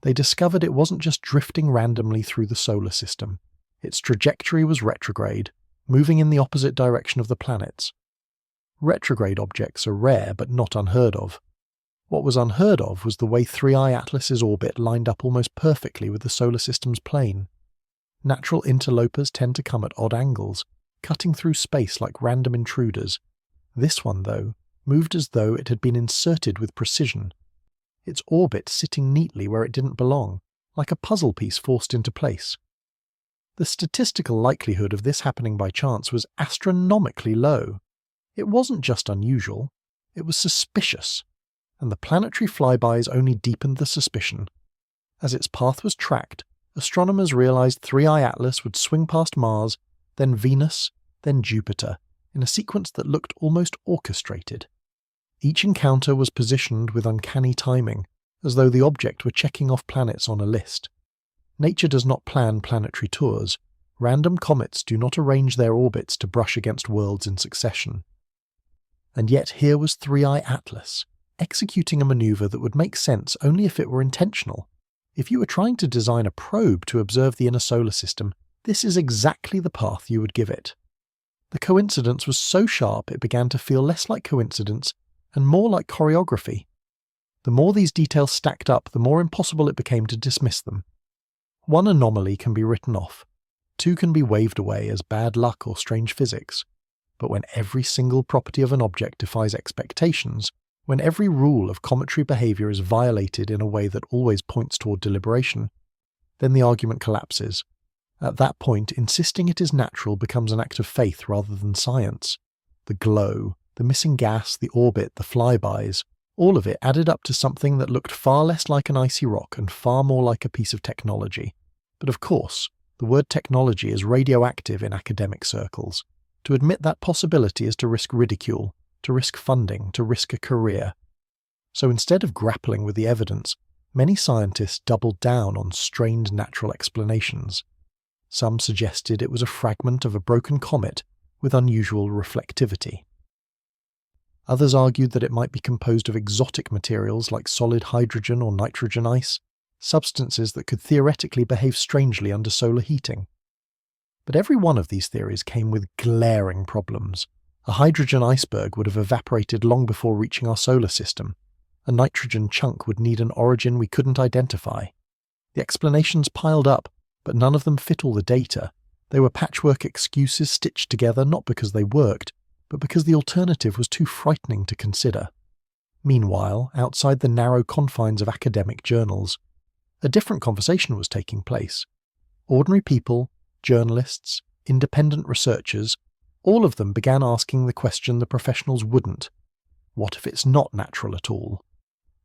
they discovered it wasn't just drifting randomly through the solar system. Its trajectory was retrograde, moving in the opposite direction of the planets. Retrograde objects are rare but not unheard of. What was unheard of was the way 3IATLAS's orbit lined up almost perfectly with the solar system's plane. Natural interlopers tend to come at odd angles, cutting through space like random intruders. This one, though, moved as though it had been inserted with precision. Its orbit sitting neatly where it didn't belong, like a puzzle piece forced into place. The statistical likelihood of this happening by chance was astronomically low. It wasn't just unusual, it was suspicious, and the planetary flybys only deepened the suspicion. As its path was tracked, astronomers realized 3IATLAS would swing past Mars, then Venus, then Jupiter, in a sequence that looked almost orchestrated. Each encounter was positioned with uncanny timing, as though the object were checking off planets on a list. Nature does not plan planetary tours. Random comets do not arrange their orbits to brush against worlds in succession. And yet here was 3IATLAS, executing a maneuver that would make sense only if it were intentional. If you were trying to design a probe to observe the inner solar system, this is exactly the path you would give it. The coincidence was so sharp it began to feel less like coincidence and more like choreography. The more these details stacked up, the more impossible it became to dismiss them. One anomaly can be written off. Two can be waved away as bad luck or strange physics. But when every single property of an object defies expectations, when every rule of cometary behavior is violated in a way that always points toward deliberation, then the argument collapses. At that point, insisting it is natural becomes an act of faith rather than science. The glow, the missing gas, the orbit, the flybys, all of it added up to something that looked far less like an icy rock and far more like a piece of technology. But of course, the word technology is radioactive in academic circles. To admit that possibility is to risk ridicule, to risk funding, to risk a career. So instead of grappling with the evidence, many scientists doubled down on strained natural explanations. Some suggested it was a fragment of a broken comet with unusual reflectivity. Others argued that it might be composed of exotic materials like solid hydrogen or nitrogen ice, substances that could theoretically behave strangely under solar heating. But every one of these theories came with glaring problems. A hydrogen iceberg would have evaporated long before reaching our solar system. A nitrogen chunk would need an origin we couldn't identify. The explanations piled up, but none of them fit all the data. They were patchwork excuses stitched together not because they worked, but because the alternative was too frightening to consider. Meanwhile, outside the narrow confines of academic journals, a different conversation was taking place. Ordinary people, journalists, independent researchers, All of them began asking the question the professionals wouldn't. What if it's not natural at all?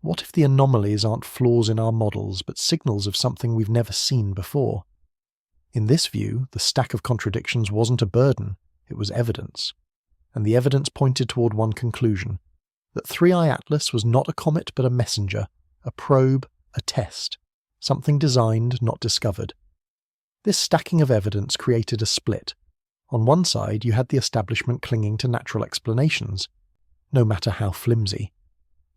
What if the anomalies aren't flaws in our models, but signals of something we've never seen before? In this view, the stack of contradictions wasn't a burden, it was evidence. And the evidence pointed toward one conclusion, that 3IATLAS was not a comet but a messenger, a probe, a test, something designed, not discovered. This stacking of evidence created a split. On one side, you had the establishment clinging to natural explanations, no matter how flimsy.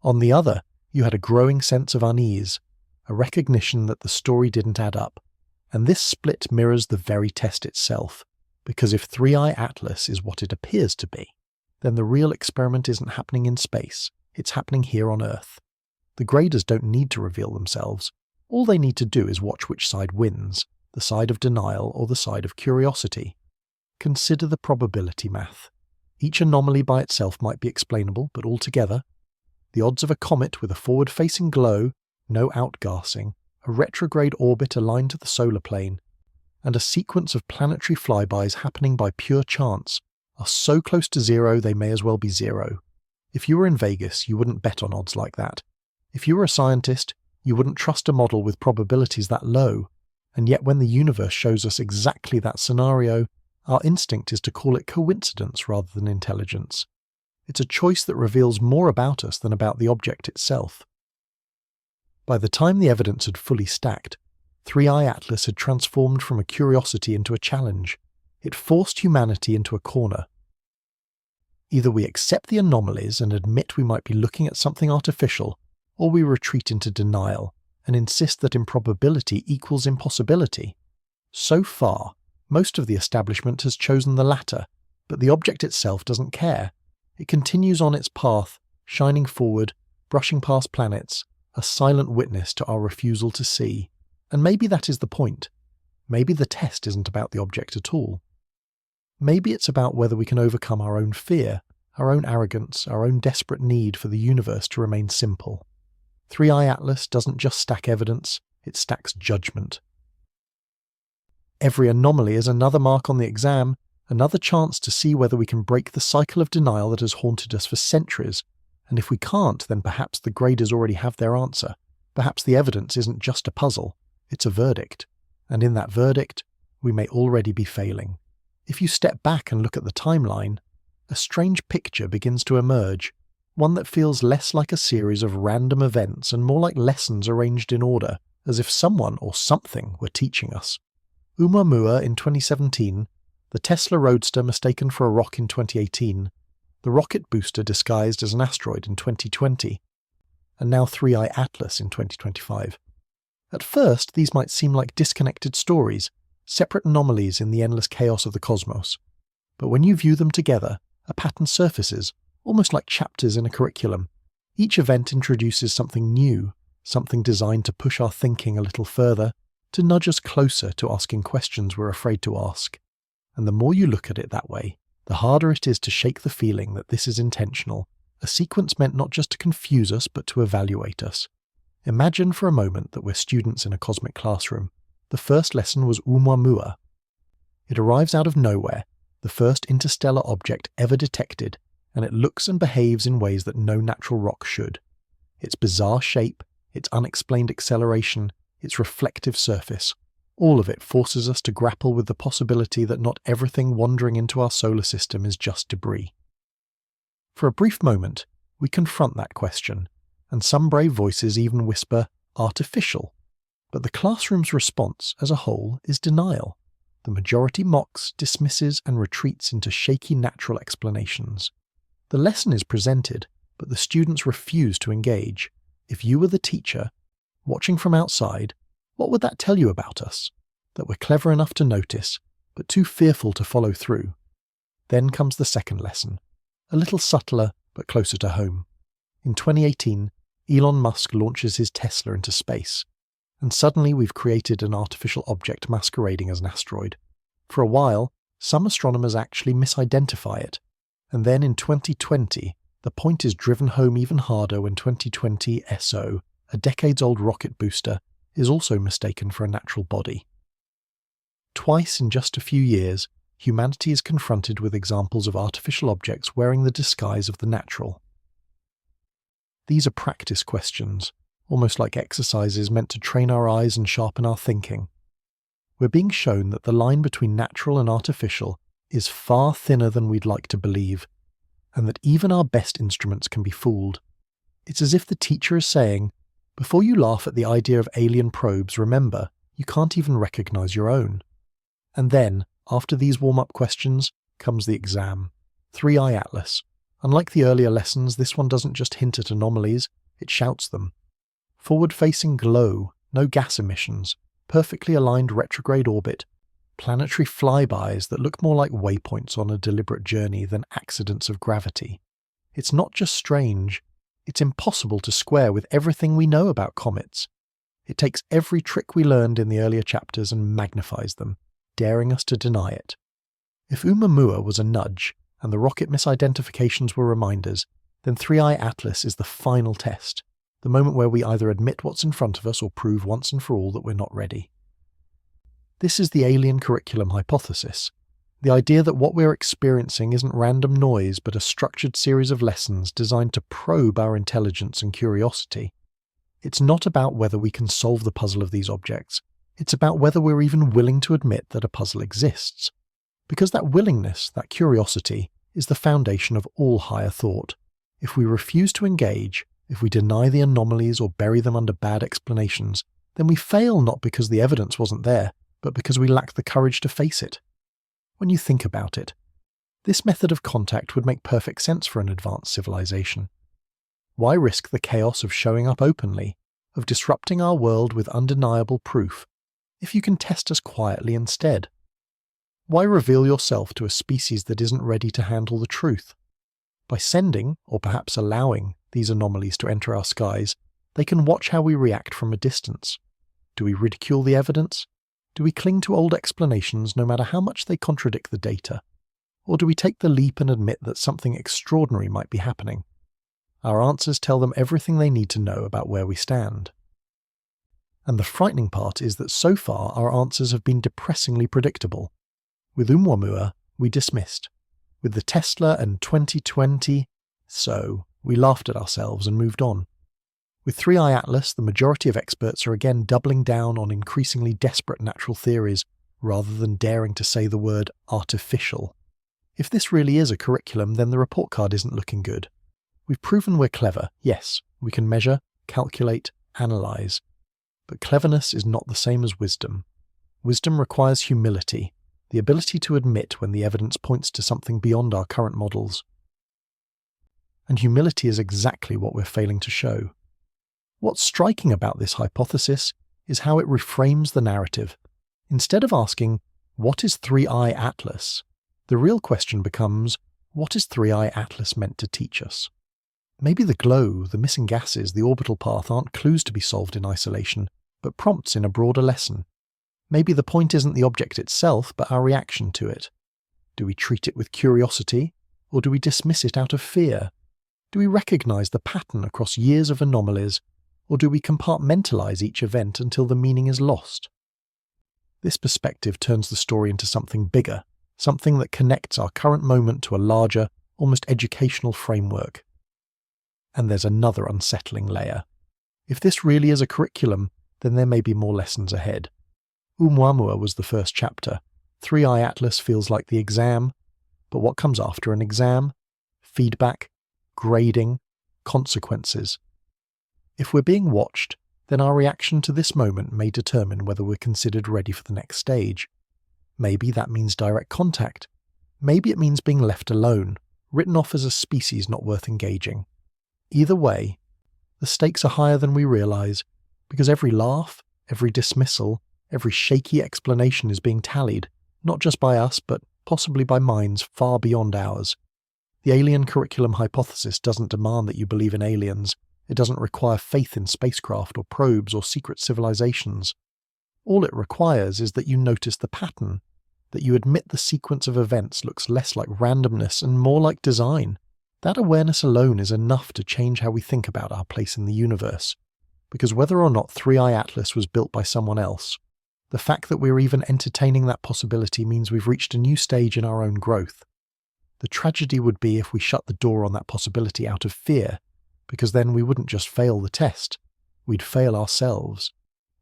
On the other, you had a growing sense of unease, a recognition that the story didn't add up. And this split mirrors the very test itself, because if 3IATLAS is what it appears to be, then the real experiment isn't happening in space, it's happening here on Earth. The graders don't need to reveal themselves. All they need to do is watch which side wins, the side of denial or the side of curiosity. Consider the probability math. Each anomaly by itself might be explainable, but altogether, the odds of a comet with a forward-facing glow, no outgassing, a retrograde orbit aligned to the solar plane, and a sequence of planetary flybys happening by pure chance are so close to zero they may as well be zero. If you were in Vegas, you wouldn't bet on odds like that. If you were a scientist, you wouldn't trust a model with probabilities that low. And yet when the universe shows us exactly that scenario, our instinct is to call it coincidence rather than intelligence. It's a choice that reveals more about us than about the object itself. By the time the evidence had fully stacked, 3IATLAS had transformed from a curiosity into a challenge. It forced humanity into a corner. Either we accept the anomalies and admit we might be looking at something artificial, or we retreat into denial and insist that improbability equals impossibility. So far, most of the establishment has chosen the latter, but the object itself doesn't care. It continues on its path, shining forward, brushing past planets, a silent witness to our refusal to see. And maybe that is the point. Maybe the test isn't about the object at all. Maybe it's about whether we can overcome our own fear, our own arrogance, our own desperate need for the universe to remain simple. 3IATLAS doesn't just stack evidence, it stacks judgment. Every anomaly is another mark on the exam, another chance to see whether we can break the cycle of denial that has haunted us for centuries. And if we can't, then perhaps the graders already have their answer. Perhaps the evidence isn't just a puzzle, it's a verdict. And in that verdict, we may already be failing. If you step back and look at the timeline, a strange picture begins to emerge, one that feels less like a series of random events and more like lessons arranged in order, as if someone or something were teaching us. Oumuamua in 2017, the Tesla Roadster mistaken for a rock in 2018, the rocket booster disguised as an asteroid in 2020, and now 3IATLAS in 2025. At first, these might seem like disconnected stories, separate anomalies in the endless chaos of the cosmos. But when you view them together, a pattern surfaces, almost like chapters in a curriculum. Each event introduces something new, something designed to push our thinking a little further, to nudge us closer to asking questions we're afraid to ask. And the more you look at it that way, the harder it is to shake the feeling that this is intentional, a sequence meant not just to confuse us but to evaluate us. Imagine for a moment that we're students in a cosmic classroom. The first lesson was Oumuamua. It arrives out of nowhere, the first interstellar object ever detected, and it looks and behaves in ways that no natural rock should. Its bizarre shape, its unexplained acceleration, its reflective surface, all of it forces us to grapple with the possibility that not everything wandering into our solar system is just debris. For a brief moment, we confront that question, and some brave voices even whisper, artificial. But the classroom's response, as a whole, is denial. The majority mocks, dismisses, and retreats into shaky natural explanations. The lesson is presented, but the students refuse to engage. If you were the teacher, watching from outside, what would that tell you about us? That we're clever enough to notice, but too fearful to follow through. Then comes the second lesson, a little subtler, but closer to home. In 2018, Elon Musk launches his Tesla into space, and suddenly we've created an artificial object masquerading as an asteroid. For a while, some astronomers actually misidentify it, and then in 2020, the point is driven home even harder when 2020 SO, a decades-old rocket booster, is also mistaken for a natural body. Twice in just a few years, humanity is confronted with examples of artificial objects wearing the disguise of the natural. These are practice questions, almost like exercises meant to train our eyes and sharpen our thinking. We're being shown that the line between natural and artificial is far thinner than we'd like to believe, and that even our best instruments can be fooled. It's as if the teacher is saying, before you laugh at the idea of alien probes, remember, you can't even recognize your own. And then, after these warm-up questions, comes the exam. 3IATLAS. Unlike the earlier lessons, this one doesn't just hint at anomalies, it shouts them. Forward-facing glow, no gas emissions, perfectly aligned retrograde orbit, planetary flybys that look more like waypoints on a deliberate journey than accidents of gravity. It's not just strange, it's impossible to square with everything we know about comets. It takes every trick we learned in the earlier chapters and magnifies them, daring us to deny it. If Oumuamua was a nudge, and the rocket misidentifications were reminders, then 3IATLAS is the final test, the moment where we either admit what's in front of us or prove once and for all that we're not ready. This is the alien curriculum hypothesis, the idea that what we're experiencing isn't random noise but a structured series of lessons designed to probe our intelligence and curiosity. It's not about whether we can solve the puzzle of these objects, it's about whether we're even willing to admit that a puzzle exists. Because that willingness, that curiosity, is the foundation of all higher thought. If we refuse to engage, if we deny the anomalies or bury them under bad explanations, then we fail not because the evidence wasn't there, but because we lack the courage to face it. When you think about it, this method of contact would make perfect sense for an advanced civilization. Why risk the chaos of showing up openly, of disrupting our world with undeniable proof, if you can test us quietly instead? Why reveal yourself to a species that isn't ready to handle the truth? By sending, or perhaps allowing, these anomalies to enter our skies, they can watch how we react from a distance. Do we ridicule the evidence? Do we cling to old explanations no matter how much they contradict the data? Or do we take the leap and admit that something extraordinary might be happening? Our answers tell them everything they need to know about where we stand. And the frightening part is that so far our answers have been depressingly predictable. With Oumuamua, we dismissed. With the Tesla and 2020, we laughed at ourselves and moved on. With 3IATLAS, the majority of experts are again doubling down on increasingly desperate natural theories, rather than daring to say the word artificial. If this really is a curriculum, then the report card isn't looking good. We've proven we're clever, yes, we can measure, calculate, analyse. But cleverness is not the same as wisdom. Wisdom requires humility, the ability to admit when the evidence points to something beyond our current models. And humility is exactly what we're failing to show. What's striking about this hypothesis is how it reframes the narrative. Instead of asking, what is 3IATLAS? The real question becomes, what is 3IATLAS meant to teach us? Maybe the glow, the missing gases, the orbital path aren't clues to be solved in isolation, but prompts in a broader lesson. Maybe the point isn't the object itself, but our reaction to it. Do we treat it with curiosity, or do we dismiss it out of fear? Do we recognize the pattern across years of anomalies, or do we compartmentalize each event until the meaning is lost? This perspective turns the story into something bigger, something that connects our current moment to a larger, almost educational framework. And there's another unsettling layer. If this really is a curriculum, then there may be more lessons ahead. Oumuamua was the first chapter. 3IATLAS feels like the exam. But what comes after an exam? Feedback, grading, consequences. If we're being watched, then our reaction to this moment may determine whether we're considered ready for the next stage. Maybe that means direct contact. Maybe it means being left alone, written off as a species not worth engaging. Either way, the stakes are higher than we realize, because every laugh, every dismissal, every shaky explanation is being tallied, not just by us, but possibly by minds far beyond ours. The alien curriculum hypothesis doesn't demand that you believe in aliens. It doesn't require faith in spacecraft or probes or secret civilizations. All it requires is that you notice the pattern, that you admit the sequence of events looks less like randomness and more like design. That awareness alone is enough to change how we think about our place in the universe. Because whether or not 3IATLAS was built by someone else, The fact that we're even entertaining that possibility means we've reached a new stage in our own growth. The tragedy would be if we shut the door on that possibility out of fear, because then we wouldn't just fail the test, we'd fail ourselves.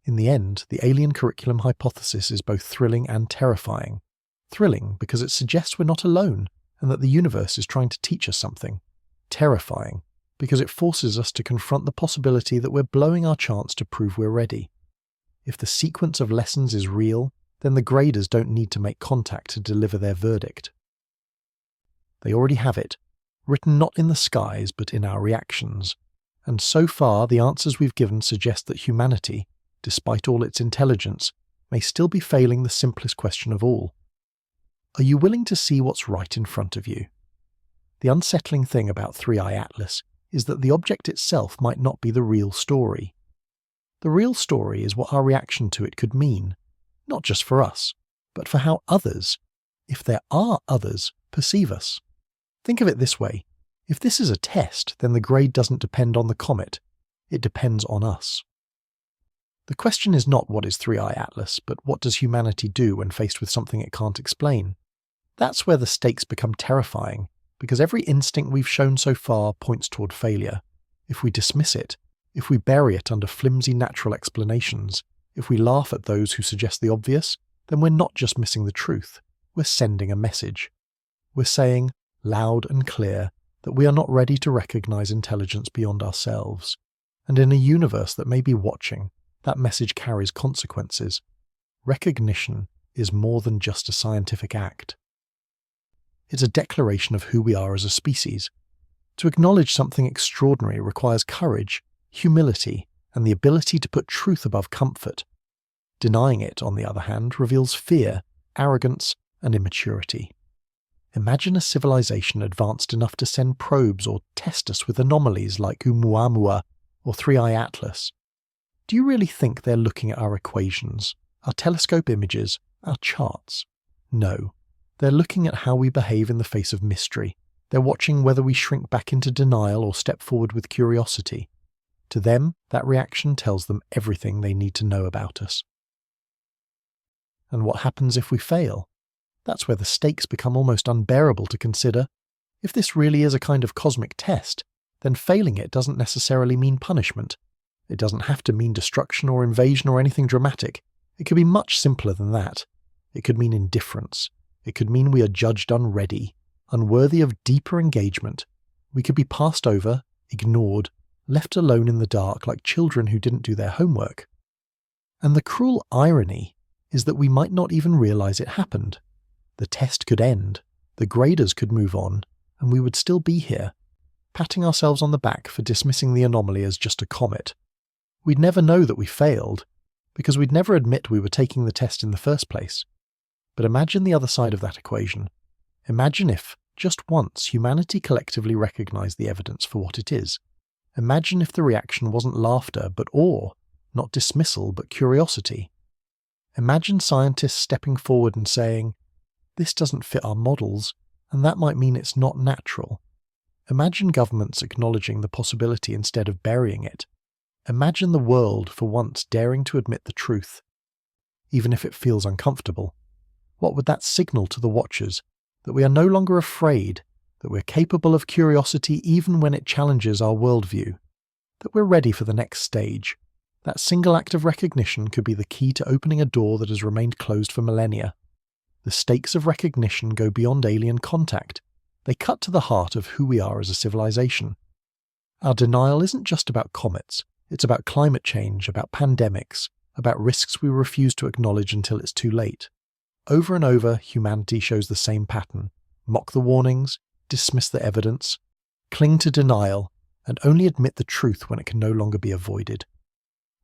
In the end, the alien curriculum hypothesis is both thrilling and terrifying. Thrilling because it suggests we're not alone and that the universe is trying to teach us something. Terrifying because it forces us to confront the possibility that we're blowing our chance to prove we're ready. If the sequence of lessons is real, then the graders don't need to make contact to deliver their verdict. They already have it, written not in the skies but in our reactions. And so far the answers we've given suggest that humanity, despite all its intelligence, may still be failing the simplest question of all. Are you willing to see what's right in front of you? The unsettling thing about 3IATLAS is that the object itself might not be the real story. The real story is what our reaction to it could mean, not just for us, but for how others, if there are others, perceive us. Think of it this way. If this is a test, then the grade doesn't depend on the comet. It depends on us. The question is not what is 3IATLAS, but what does humanity do when faced with something it can't explain? That's where the stakes become terrifying, because every instinct we've shown so far points toward failure. If we dismiss it, if we bury it under flimsy natural explanations, if we laugh at those who suggest the obvious, then we're not just missing the truth, we're sending a message. We're saying, loud and clear, that we are not ready to recognize intelligence beyond ourselves. And in a universe that may be watching, that message carries consequences. Recognition is more than just a scientific act. It's a declaration of who we are as a species. To acknowledge something extraordinary requires courage, humility, and the ability to put truth above comfort. Denying it, on the other hand, reveals fear, arrogance, and immaturity. Imagine a civilization advanced enough to send probes or test us with anomalies like Oumuamua or 3IATLAS. Do you really think they're looking at our equations, our telescope images, our charts? No. They're looking at how we behave in the face of mystery. They're watching whether we shrink back into denial or step forward with curiosity. To them, that reaction tells them everything they need to know about us. And what happens if we fail? That's where the stakes become almost unbearable to consider. If this really is a kind of cosmic test, then failing it doesn't necessarily mean punishment. It doesn't have to mean destruction or invasion or anything dramatic. It could be much simpler than that. It could mean indifference. It could mean we are judged unready, unworthy of deeper engagement. We could be passed over, ignored, left alone in the dark like children who didn't do their homework. And the cruel irony is that we might not even realize it happened. The test could end, the graders could move on, and we would still be here, patting ourselves on the back for dismissing the anomaly as just a comet. We'd never know that we failed, because we'd never admit we were taking the test in the first place. But imagine the other side of that equation. Imagine if, just once, humanity collectively recognized the evidence for what it is. Imagine if the reaction wasn't laughter but awe, not dismissal but curiosity. Imagine scientists stepping forward and saying, "This doesn't fit our models, and that might mean it's not natural." Imagine governments acknowledging the possibility instead of burying it. Imagine the world for once daring to admit the truth, even if it feels uncomfortable. What would that signal to the watchers? That we are no longer afraid, that we're capable of curiosity even when it challenges our worldview, that we're ready for the next stage. That single act of recognition could be the key to opening a door that has remained closed for millennia. The stakes of recognition go beyond alien contact. They cut to the heart of who we are as a civilization. Our denial isn't just about comets. It's about climate change, about pandemics, about risks we refuse to acknowledge until it's too late. Over and over, humanity shows the same pattern. Mock the warnings, dismiss the evidence, cling to denial, and only admit the truth when it can no longer be avoided.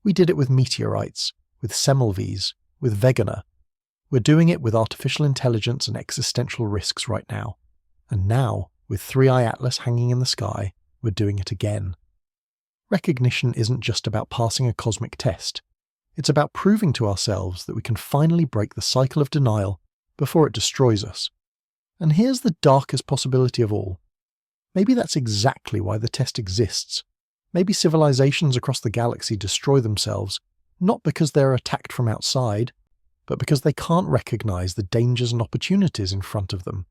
We did it with meteorites, with Semmelweis, with Wegener. We're doing it with artificial intelligence and existential risks right now. And now, with 3IATLAS hanging in the sky, we're doing it again. Recognition isn't just about passing a cosmic test. It's about proving to ourselves that we can finally break the cycle of denial before it destroys us. And here's the darkest possibility of all. Maybe that's exactly why the test exists. Maybe civilizations across the galaxy destroy themselves, not because they're attacked from outside, but because they can't recognize the dangers and opportunities in front of them.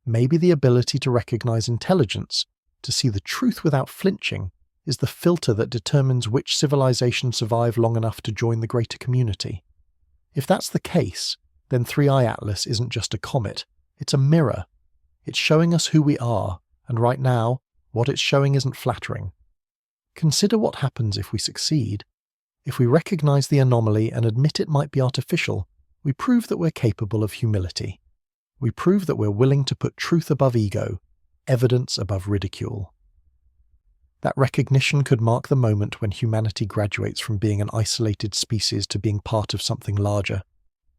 Maybe the ability to recognize intelligence, to see the truth without flinching, is the filter that determines which civilizations survive long enough to join the greater community. If that's the case, then 3IATLAS isn't just a comet, it's a mirror. It's showing us who we are, and right now, what it's showing isn't flattering. Consider what happens if we succeed. If we recognize the anomaly and admit it might be artificial, we prove that we're capable of humility. We prove that we're willing to put truth above ego, evidence above ridicule. That recognition could mark the moment when humanity graduates from being an isolated species to being part of something larger.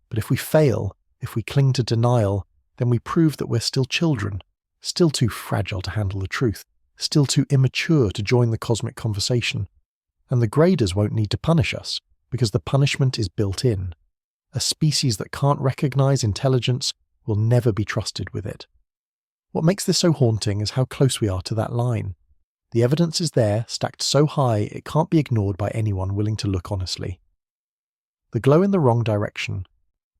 But if we fail, if we cling to denial, then we prove that we're still children, still too fragile to handle the truth, still too immature to join the cosmic conversation. And the graders won't need to punish us, because the punishment is built in. A species that can't recognize intelligence will never be trusted with it. What makes this so haunting is how close we are to that line. The evidence is there, stacked so high it can't be ignored by anyone willing to look honestly. The glow in the wrong direction,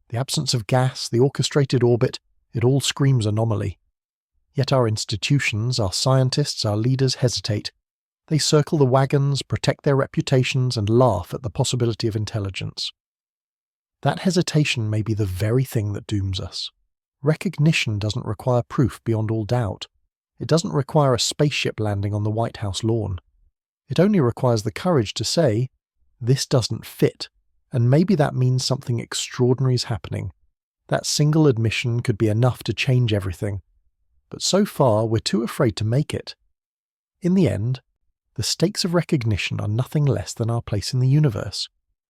the absence of gas, the orchestrated orbit, it all screams anomaly. Yet our institutions, our scientists, our leaders hesitate. They circle the wagons, protect their reputations, and laugh at the possibility of intelligence. That hesitation may be the very thing that dooms us. Recognition doesn't require proof beyond all doubt. It doesn't require a spaceship landing on the White House lawn. It only requires the courage to say, this doesn't fit, and maybe that means something extraordinary is happening. That single admission could be enough to change everything. But so far, we're too afraid to make it. In the end, the stakes of recognition are nothing less than our place in the universe.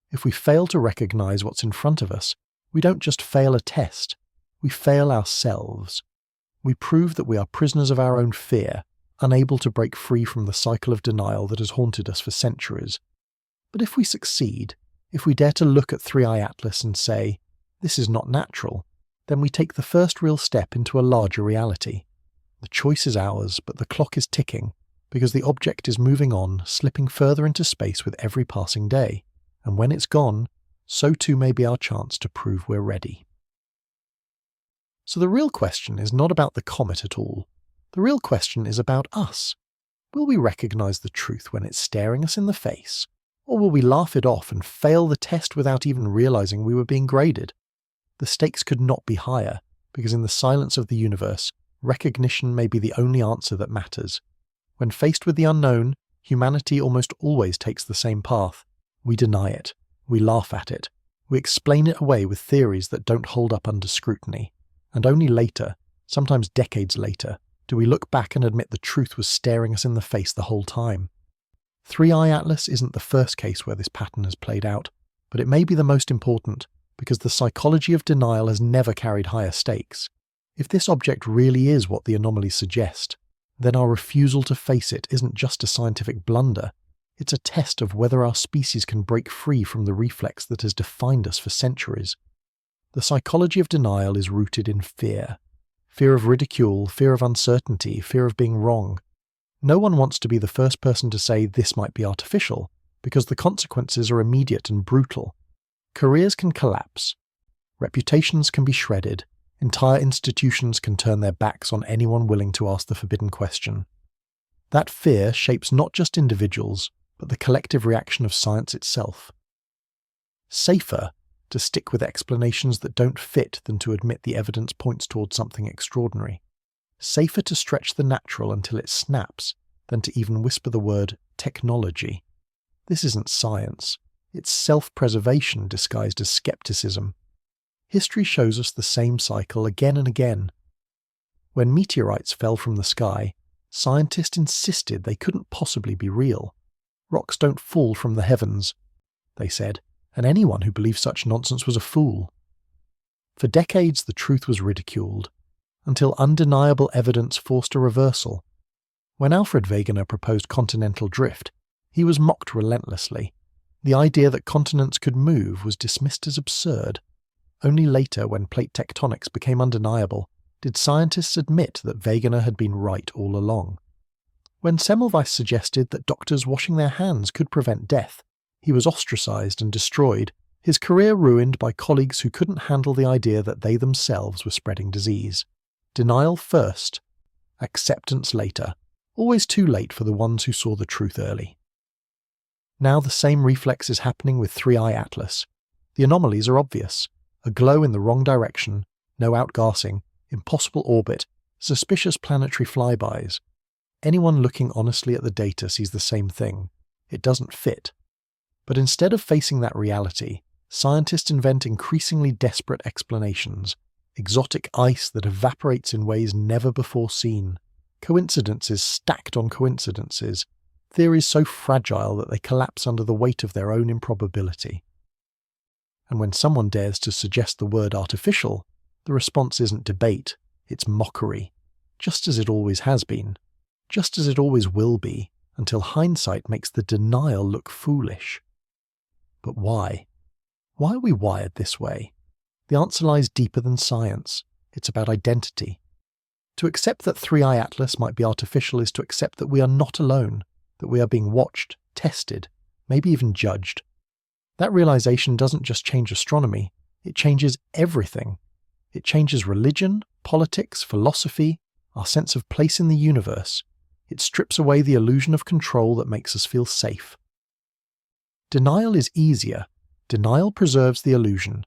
If we fail to recognize what's in front of us, we don't just fail a test, we fail ourselves. We prove that we are prisoners of our own fear, unable to break free from the cycle of denial that has haunted us for centuries. But if we succeed, if we dare to look at 3IATLAS and say, this is not natural, then we take the first real step into a larger reality. The choice is ours, but the clock is ticking, because the object is moving on, slipping further into space with every passing day. And when it's gone, so too may be our chance to prove we're ready. So the real question is not about the comet at all. The real question is about us. Will we recognize the truth when it's staring us in the face? Or will we laugh it off and fail the test without even realizing we were being graded? The stakes could not be higher, because in the silence of the universe, recognition may be the only answer that matters. When faced with the unknown, humanity almost always takes the same path. We deny it. We laugh at it. We explain it away with theories that don't hold up under scrutiny. And only later, sometimes decades later, do we look back and admit the truth was staring us in the face the whole time. 3IATLAS isn't the first case where this pattern has played out, but it may be the most important, because the psychology of denial has never carried higher stakes. If this object really is what the anomalies suggest, then our refusal to face it isn't just a scientific blunder, it's a test of whether our species can break free from the reflex that has defined us for centuries. The psychology of denial is rooted in fear. Fear of ridicule, fear of uncertainty, fear of being wrong. No one wants to be the first person to say this might be artificial, because the consequences are immediate and brutal. Careers can collapse. Reputations can be shredded. Entire institutions can turn their backs on anyone willing to ask the forbidden question. That fear shapes not just individuals, but the collective reaction of science itself. Safer to stick with explanations that don't fit than to admit the evidence points towards something extraordinary. Safer to stretch the natural until it snaps than to even whisper the word technology. This isn't science. It's self-preservation disguised as skepticism. History shows us the same cycle again and again. When meteorites fell from the sky, scientists insisted they couldn't possibly be real. Rocks don't fall from the heavens, they said, and anyone who believed such nonsense was a fool. For decades the truth was ridiculed, until undeniable evidence forced a reversal. When Alfred Wegener proposed continental drift, he was mocked relentlessly. The idea that continents could move was dismissed as absurd. Only later, when plate tectonics became undeniable, did scientists admit that Wegener had been right all along. When Semmelweis suggested that doctors washing their hands could prevent death, he was ostracized and destroyed His career ruined by colleagues who couldn't handle the idea that they themselves were spreading disease. Denial first, acceptance later. Always too late for the ones who saw the truth early. Now the same reflex is happening with 3IATLAS. The anomalies are obvious. A glow in the wrong direction, no outgassing, impossible orbit, suspicious planetary flybys. Anyone looking honestly at the data sees the same thing. It doesn't fit. But instead of facing that reality, scientists invent increasingly desperate explanations. Exotic ice that evaporates in ways never before seen. Coincidences stacked on coincidences. Theories so fragile that they collapse under the weight of their own improbability. And when someone dares to suggest the word artificial, the response isn't debate, it's mockery. Just as it always has been. Just as it always will be, until hindsight makes the denial look foolish. But why? Why are we wired this way? The answer lies deeper than science. It's about identity. To accept that 3IATLAS might be artificial is to accept that we are not alone, that we are being watched, tested, maybe even judged. That realization doesn't just change astronomy, it changes everything. It changes religion, politics, philosophy, our sense of place in the universe. It strips away the illusion of control that makes us feel safe. Denial is easier. Denial preserves the illusion.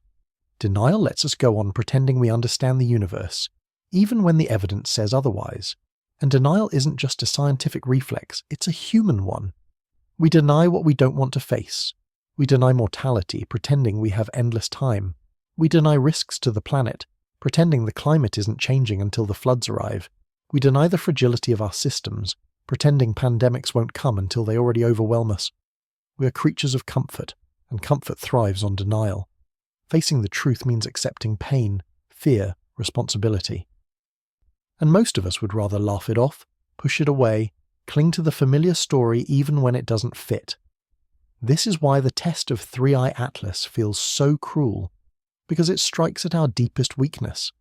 Denial lets us go on pretending we understand the universe, even when the evidence says otherwise. And denial isn't just a scientific reflex, it's a human one. We deny what we don't want to face. We deny mortality, pretending we have endless time. We deny risks to the planet, pretending the climate isn't changing until the floods arrive. We deny the fragility of our systems, pretending pandemics won't come until they already overwhelm us. We are creatures of comfort, and comfort thrives on denial. Facing the truth means accepting pain, fear, responsibility. And most of us would rather laugh it off, push it away, cling to the familiar story even when it doesn't fit. This is why the test of 3IATLAS feels so cruel, because it strikes at our deepest weakness.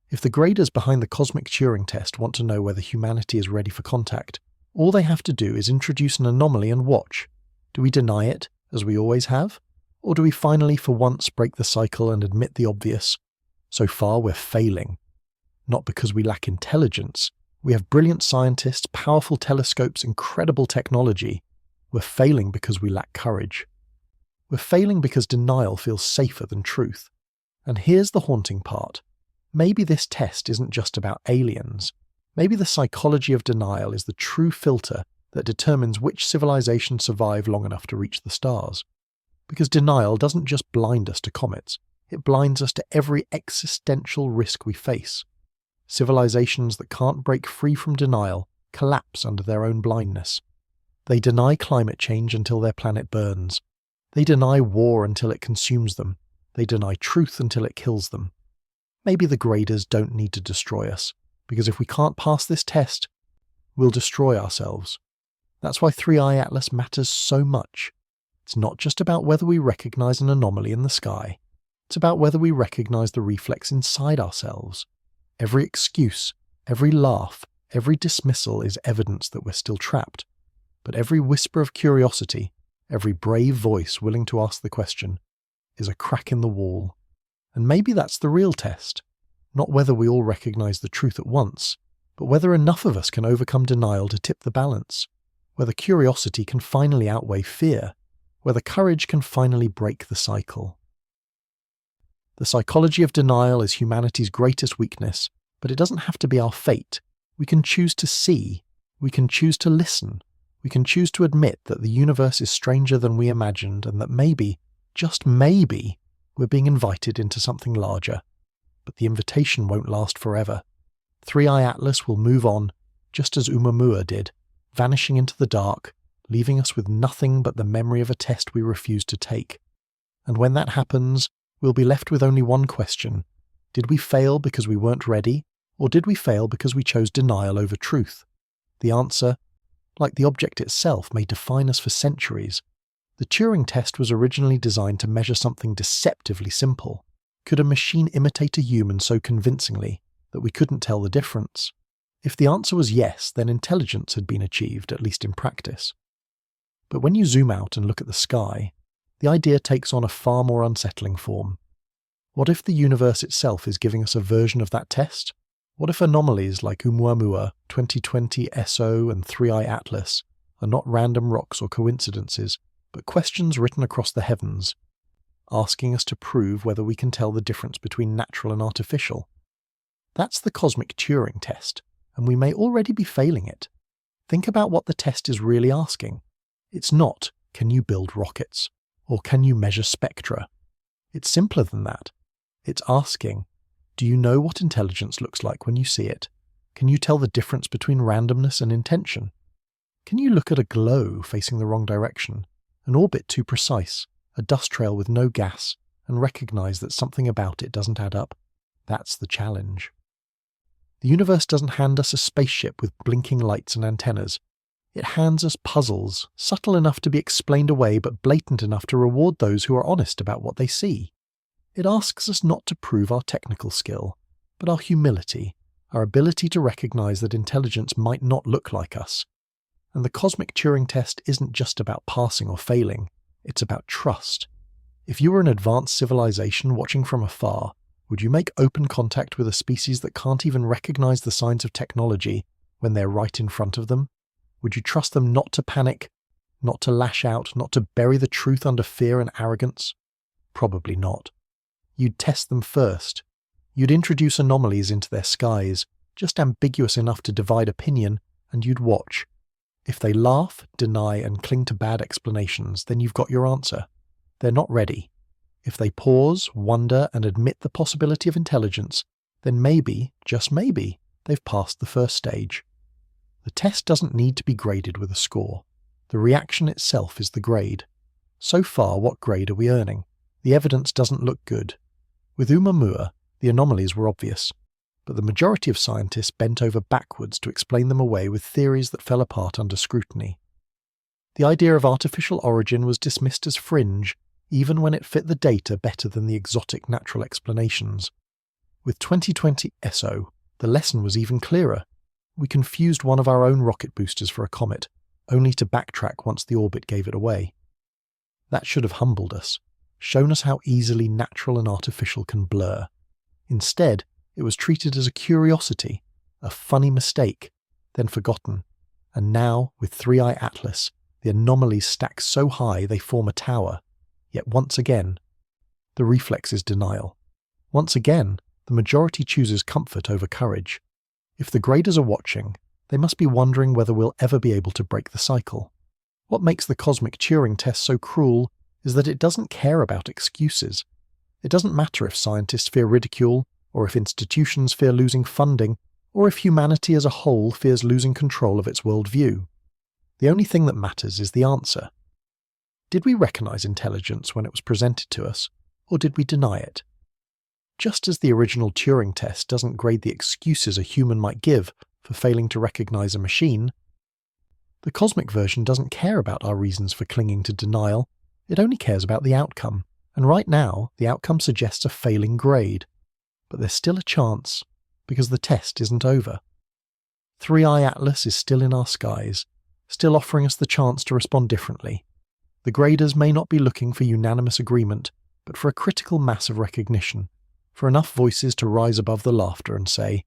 If the graders behind the cosmic Turing test want to know whether humanity is ready for contact, all they have to do is introduce an anomaly and watch. Do we deny it, as we always have? Or do we finally for once break the cycle and admit the obvious? So far we're failing. Not because we lack intelligence. We have brilliant scientists, powerful telescopes, incredible technology. We're failing because we lack courage. We're failing because denial feels safer than truth. And here's the haunting part. Maybe this test isn't just about aliens. Maybe the psychology of denial is the true filter that determines which civilizations survive long enough to reach the stars. Because denial doesn't just blind us to comets, it blinds us to every existential risk we face. Civilizations that can't break free from denial collapse under their own blindness. They deny climate change until their planet burns. They deny war until it consumes them. They deny truth until it kills them. Maybe the graders don't need to destroy us, because if we can't pass this test, we'll destroy ourselves. That's why 3IATLAS matters so much. It's not just about whether we recognize an anomaly in the sky. It's about whether we recognize the reflex inside ourselves. Every excuse, every laugh, every dismissal is evidence that we're still trapped. But every whisper of curiosity, every brave voice willing to ask the question, is a crack in the wall. And maybe that's the real test. Not whether we all recognize the truth at once, but whether enough of us can overcome denial to tip the balance. Whether curiosity can finally outweigh fear. Whether courage can finally break the cycle. The psychology of denial is humanity's greatest weakness, but it doesn't have to be our fate. We can choose to see. We can choose to listen. We can choose to admit that the universe is stranger than we imagined and that maybe, just maybe, we're being invited into something larger. But the invitation won't last forever. 3IATLAS will move on, just as Oumuamua did, vanishing into the dark, leaving us with nothing but the memory of a test we refused to take. And when that happens, we'll be left with only one question. Did we fail because we weren't ready, or did we fail because we chose denial over truth? The answer, like the object itself, may define us for centuries. The Turing test was originally designed to measure something deceptively simple. Could a machine imitate a human so convincingly that we couldn't tell the difference? If the answer was yes, then intelligence had been achieved, at least in practice. But when you zoom out and look at the sky, the idea takes on a far more unsettling form. What if the universe itself is giving us a version of that test? What if anomalies like Oumuamua, 2020 SO, and 3IATLAS are not random rocks or coincidences, but questions written across the heavens, asking us to prove whether we can tell the difference between natural and artificial? That's the cosmic Turing test, and we may already be failing it. Think about what the test is really asking. It's not, can you build rockets? Or can you measure spectra? It's simpler than that. It's asking, do you know what intelligence looks like when you see it? Can you tell the difference between randomness and intention? Can you look at a glow facing the wrong direction, an orbit too precise, a dust trail with no gas, and recognize that something about it doesn't add up? That's the challenge. The universe doesn't hand us a spaceship with blinking lights and antennas. It hands us puzzles, subtle enough to be explained away but blatant enough to reward those who are honest about what they see. It asks us not to prove our technical skill, but our humility, our ability to recognize that intelligence might not look like us. And the cosmic Turing test isn't just about passing or failing, it's about trust. If you were an advanced civilization watching from afar, would you make open contact with a species that can't even recognize the signs of technology when they're right in front of them? Would you trust them not to panic, not to lash out, not to bury the truth under fear and arrogance? Probably not. You'd test them first. You'd introduce anomalies into their skies, just ambiguous enough to divide opinion, and you'd watch. If they laugh, deny, and cling to bad explanations, then you've got your answer. They're not ready. If they pause, wonder, and admit the possibility of intelligence, then maybe, just maybe, they've passed the first stage. The test doesn't need to be graded with a score. The reaction itself is the grade. So far, what grade are we earning? The evidence doesn't look good. With Oumuamua, the anomalies were obvious, but the majority of scientists bent over backwards to explain them away with theories that fell apart under scrutiny. The idea of artificial origin was dismissed as fringe, even when it fit the data better than the exotic natural explanations. With 2020 SO, the lesson was even clearer. We confused one of our own rocket boosters for a comet, only to backtrack once the orbit gave it away. That should have humbled us, shown us how easily natural and artificial can blur. Instead, it was treated as a curiosity, a funny mistake, then forgotten. And now, with 3IATLAS, the anomalies stack so high they form a tower. Yet once again, the reflex is denial. Once again, the majority chooses comfort over courage. If the graders are watching, they must be wondering whether we'll ever be able to break the cycle. What makes the cosmic Turing test so cruel is that it doesn't care about excuses. It doesn't matter if scientists fear ridicule, or if institutions fear losing funding, or if humanity as a whole fears losing control of its worldview. The only thing that matters is the answer. Did we recognize intelligence when it was presented to us, or did we deny it? Just as the original Turing test doesn't grade the excuses a human might give for failing to recognize a machine, the cosmic version doesn't care about our reasons for clinging to denial, it only cares about the outcome, and right now the outcome suggests a failing grade. But there's still a chance, because the test isn't over. 3IATLAS is still in our skies, still offering us the chance to respond differently. The graders may not be looking for unanimous agreement, but for a critical mass of recognition, for enough voices to rise above the laughter and say,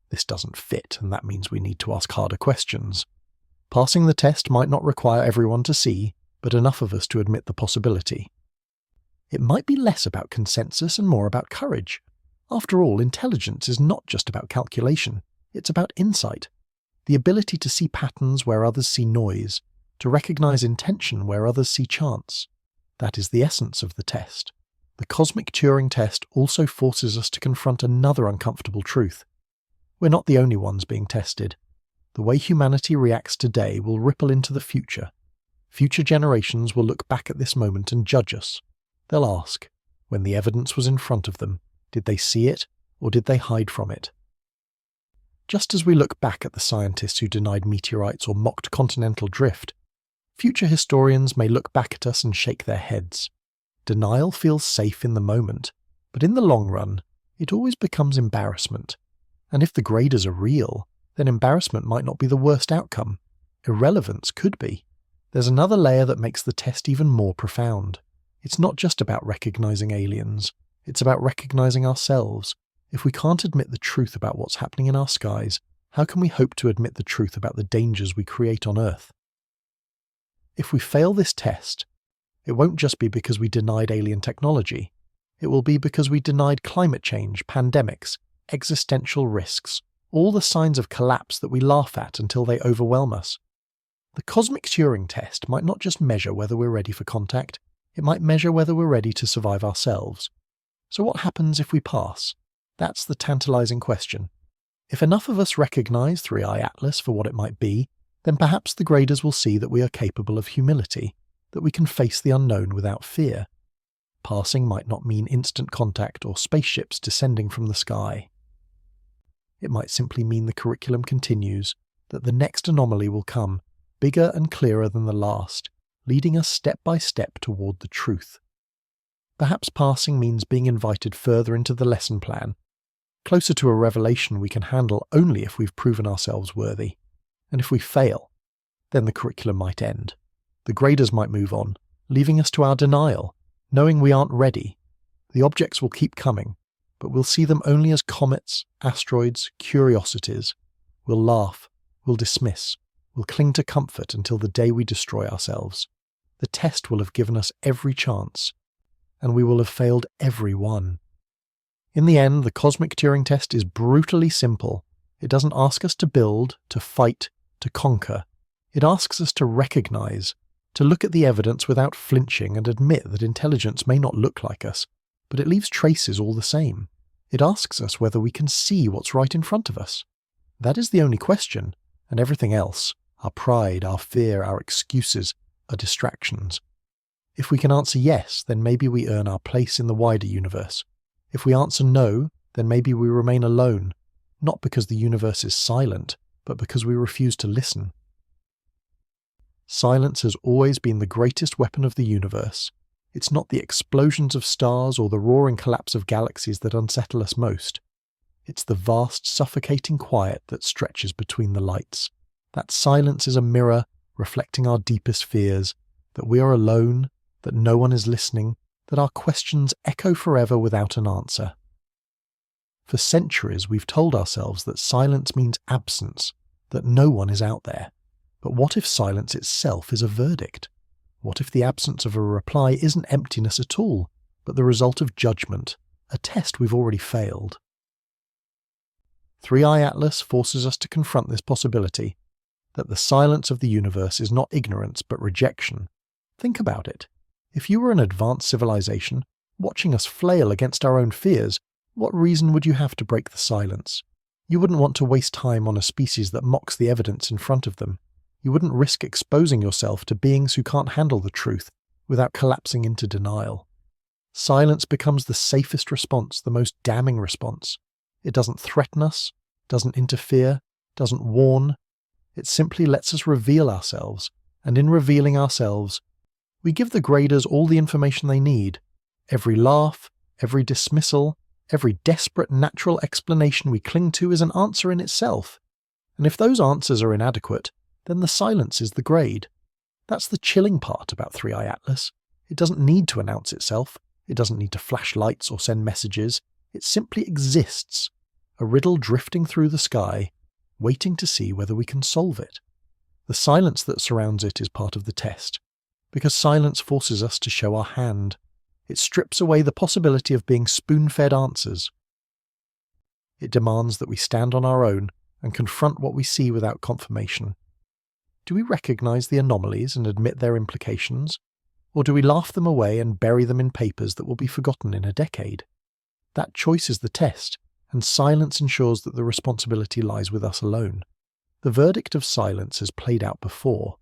this doesn't fit, and that means we need to ask harder questions. Passing the test might not require everyone to see, but enough of us to admit the possibility. It might be less about consensus and more about courage. After all, intelligence is not just about calculation, it's about insight. The ability to see patterns where others see noise, to recognize intention where others see chance. That is the essence of the test. The cosmic Turing test also forces us to confront another uncomfortable truth. We're not the only ones being tested. The way humanity reacts today will ripple into the future. Future generations will look back at this moment and judge us. They'll ask, when the evidence was in front of them, did they see it, or did they hide from it? Just as we look back at the scientists who denied meteorites or mocked continental drift, future historians may look back at us and shake their heads. Denial feels safe in the moment, but in the long run, it always becomes embarrassment. And if the graders are real, then embarrassment might not be the worst outcome. Irrelevance could be. There's another layer that makes the test even more profound. It's not just about recognizing aliens, it's about recognizing ourselves. If we can't admit the truth about what's happening in our skies, how can we hope to admit the truth about the dangers we create on Earth? If we fail this test, it won't just be because we denied alien technology. It will be because we denied climate change, pandemics, existential risks, all the signs of collapse that we laugh at until they overwhelm us. The cosmic Turing test might not just measure whether we're ready for contact, it might measure whether we're ready to survive ourselves. So what happens if we pass? That's the tantalizing question. If enough of us recognize 3IATLAS for what it might be, then perhaps the graders will see that we are capable of humility, that we can face the unknown without fear. Passing might not mean instant contact or spaceships descending from the sky. It might simply mean the curriculum continues, that the next anomaly will come, bigger and clearer than the last, leading us step by step toward the truth. Perhaps passing means being invited further into the lesson plan, closer to a revelation we can handle only if we've proven ourselves worthy. And if we fail, then the curriculum might end. The graders might move on, leaving us to our denial, knowing we aren't ready. The objects will keep coming, but we'll see them only as comets, asteroids, curiosities. We'll laugh, we'll dismiss, we'll cling to comfort until the day we destroy ourselves. The test will have given us every chance, and we will have failed every one. In the end, the cosmic Turing test is brutally simple. It doesn't ask us to build, to fight, to conquer. It asks us to recognize, to look at the evidence without flinching and admit that intelligence may not look like us, but it leaves traces all the same. It asks us whether we can see what's right in front of us. That is the only question, and everything else, our pride, our fear, our excuses, are distractions. If we can answer yes, then maybe we earn our place in the wider universe. If we answer no, then maybe we remain alone, not because the universe is silent, but because we refuse to listen. Silence has always been the greatest weapon of the universe. It's not the explosions of stars or the roaring collapse of galaxies that unsettle us most. It's the vast, suffocating quiet that stretches between the lights. That silence is a mirror reflecting our deepest fears, that we are alone, that no one is listening, that our questions echo forever without an answer. For centuries we've told ourselves that silence means absence, that no one is out there. But what if silence itself is a verdict? What if the absence of a reply isn't emptiness at all, but the result of judgment, a test we've already failed? 3IATLAS forces us to confront this possibility, that the silence of the universe is not ignorance but rejection. Think about it. If you were an advanced civilization, watching us flail against our own fears, what reason would you have to break the silence? You wouldn't want to waste time on a species that mocks the evidence in front of them. You wouldn't risk exposing yourself to beings who can't handle the truth without collapsing into denial. Silence becomes the safest response, the most damning response. It doesn't threaten us, doesn't interfere, doesn't warn. It simply lets us reveal ourselves, and in revealing ourselves, we give the graders all the information they need. Every laugh, every dismissal, every desperate natural explanation we cling to is an answer in itself. And if those answers are inadequate, then the silence is the grade. That's the chilling part about 3IATLAS. It doesn't need to announce itself. It doesn't need to flash lights or send messages. It simply exists, a riddle drifting through the sky, waiting to see whether we can solve it. The silence that surrounds it is part of the test, because silence forces us to show our hand. It strips away the possibility of being spoon-fed answers. It demands that we stand on our own and confront what we see without confirmation. Do we recognize the anomalies and admit their implications? Or do we laugh them away and bury them in papers that will be forgotten in a decade? That choice is the test, and silence ensures that the responsibility lies with us alone. The verdict of silence has played out before.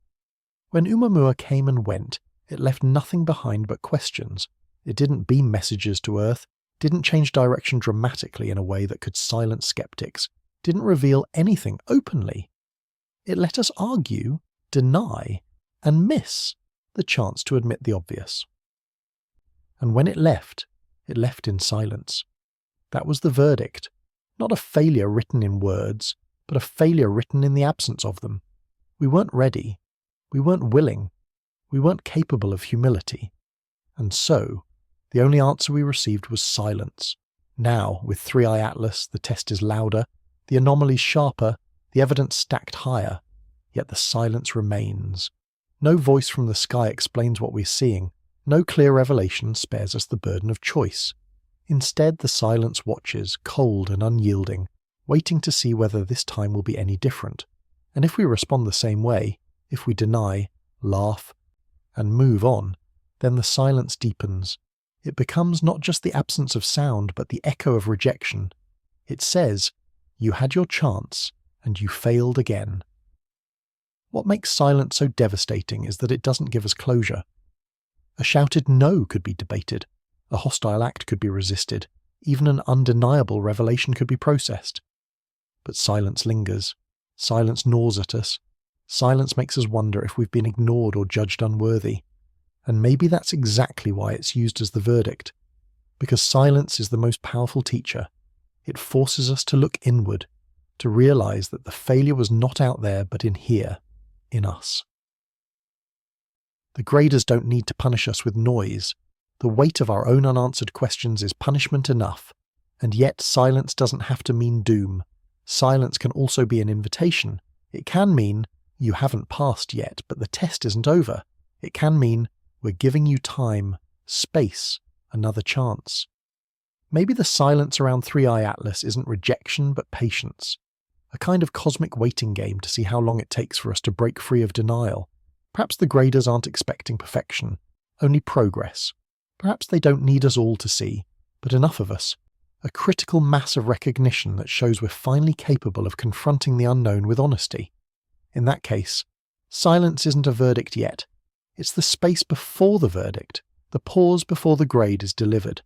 When Oumuamua came and went, it left nothing behind but questions. It didn't beam messages to Earth, didn't change direction dramatically in a way that could silence skeptics, didn't reveal anything openly. It let us argue, deny, and miss the chance to admit the obvious. And when it left in silence. That was the verdict, not a failure written in words, but a failure written in the absence of them. We weren't ready, we weren't willing, we weren't capable of humility. And so, the only answer we received was silence. Now, with 3IATLAS, the test is louder, the anomalies sharper, the evidence stacked higher, yet the silence remains. No voice from the sky explains what we're seeing, no clear revelation spares us the burden of choice. Instead, the silence watches, cold and unyielding, waiting to see whether this time will be any different. And if we respond the same way, if we deny, laugh, and move on, then the silence deepens. It becomes not just the absence of sound, but the echo of rejection. It says, "You had your chance, and you failed again." What makes silence so devastating is that it doesn't give us closure. A shouted no could be debated, a hostile act could be resisted, even an undeniable revelation could be processed. But silence lingers. Silence gnaws at us. Silence makes us wonder if we've been ignored or judged unworthy. And maybe that's exactly why it's used as the verdict. Because silence is the most powerful teacher. It forces us to look inward, to realize that the failure was not out there but in here, in us. The graders don't need to punish us with noise. The weight of our own unanswered questions is punishment enough. And yet silence doesn't have to mean doom. Silence can also be an invitation. It can mean, you haven't passed yet, but the test isn't over. It can mean, we're giving you time, space, another chance. Maybe the silence around 3IATLAS isn't rejection but patience. A kind of cosmic waiting game to see how long it takes for us to break free of denial. Perhaps the graders aren't expecting perfection, only progress. Perhaps they don't need us all to see, but enough of us. A critical mass of recognition that shows we're finally capable of confronting the unknown with honesty. In that case, silence isn't a verdict yet. It's the space before the verdict, the pause before the grade is delivered.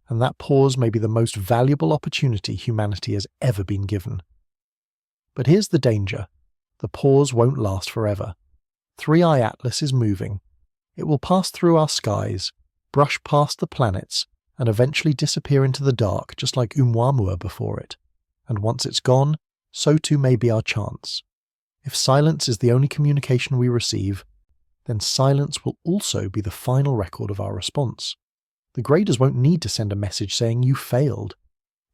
And that pause may be the most valuable opportunity humanity has ever been given. But here's the danger. The pause won't last forever. 3IATLAS is moving. It will pass through our skies, brush past the planets, and eventually disappear into the dark, just like Oumuamua before it. And once it's gone, so too may be our chance. If silence is the only communication we receive, then silence will also be the final record of our response. The graders won't need to send a message saying you failed.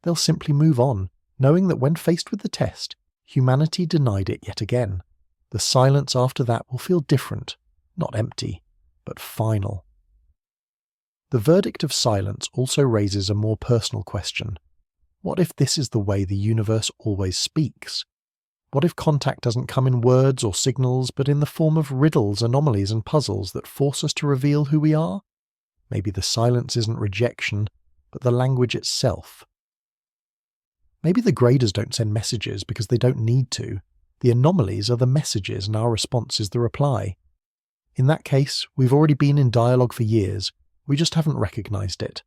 They'll simply move on, knowing that when faced with the test, humanity denied it yet again. The silence after that will feel different, not empty, but final. The verdict of silence also raises a more personal question. What if this is the way the universe always speaks? What if contact doesn't come in words or signals, but in the form of riddles, anomalies, and puzzles that force us to reveal who we are? Maybe the silence isn't rejection, but the language itself. Maybe the graders don't send messages because they don't need to. The anomalies are the messages and our response is the reply. In that case, we've already been in dialogue for years, we just haven't recognized it.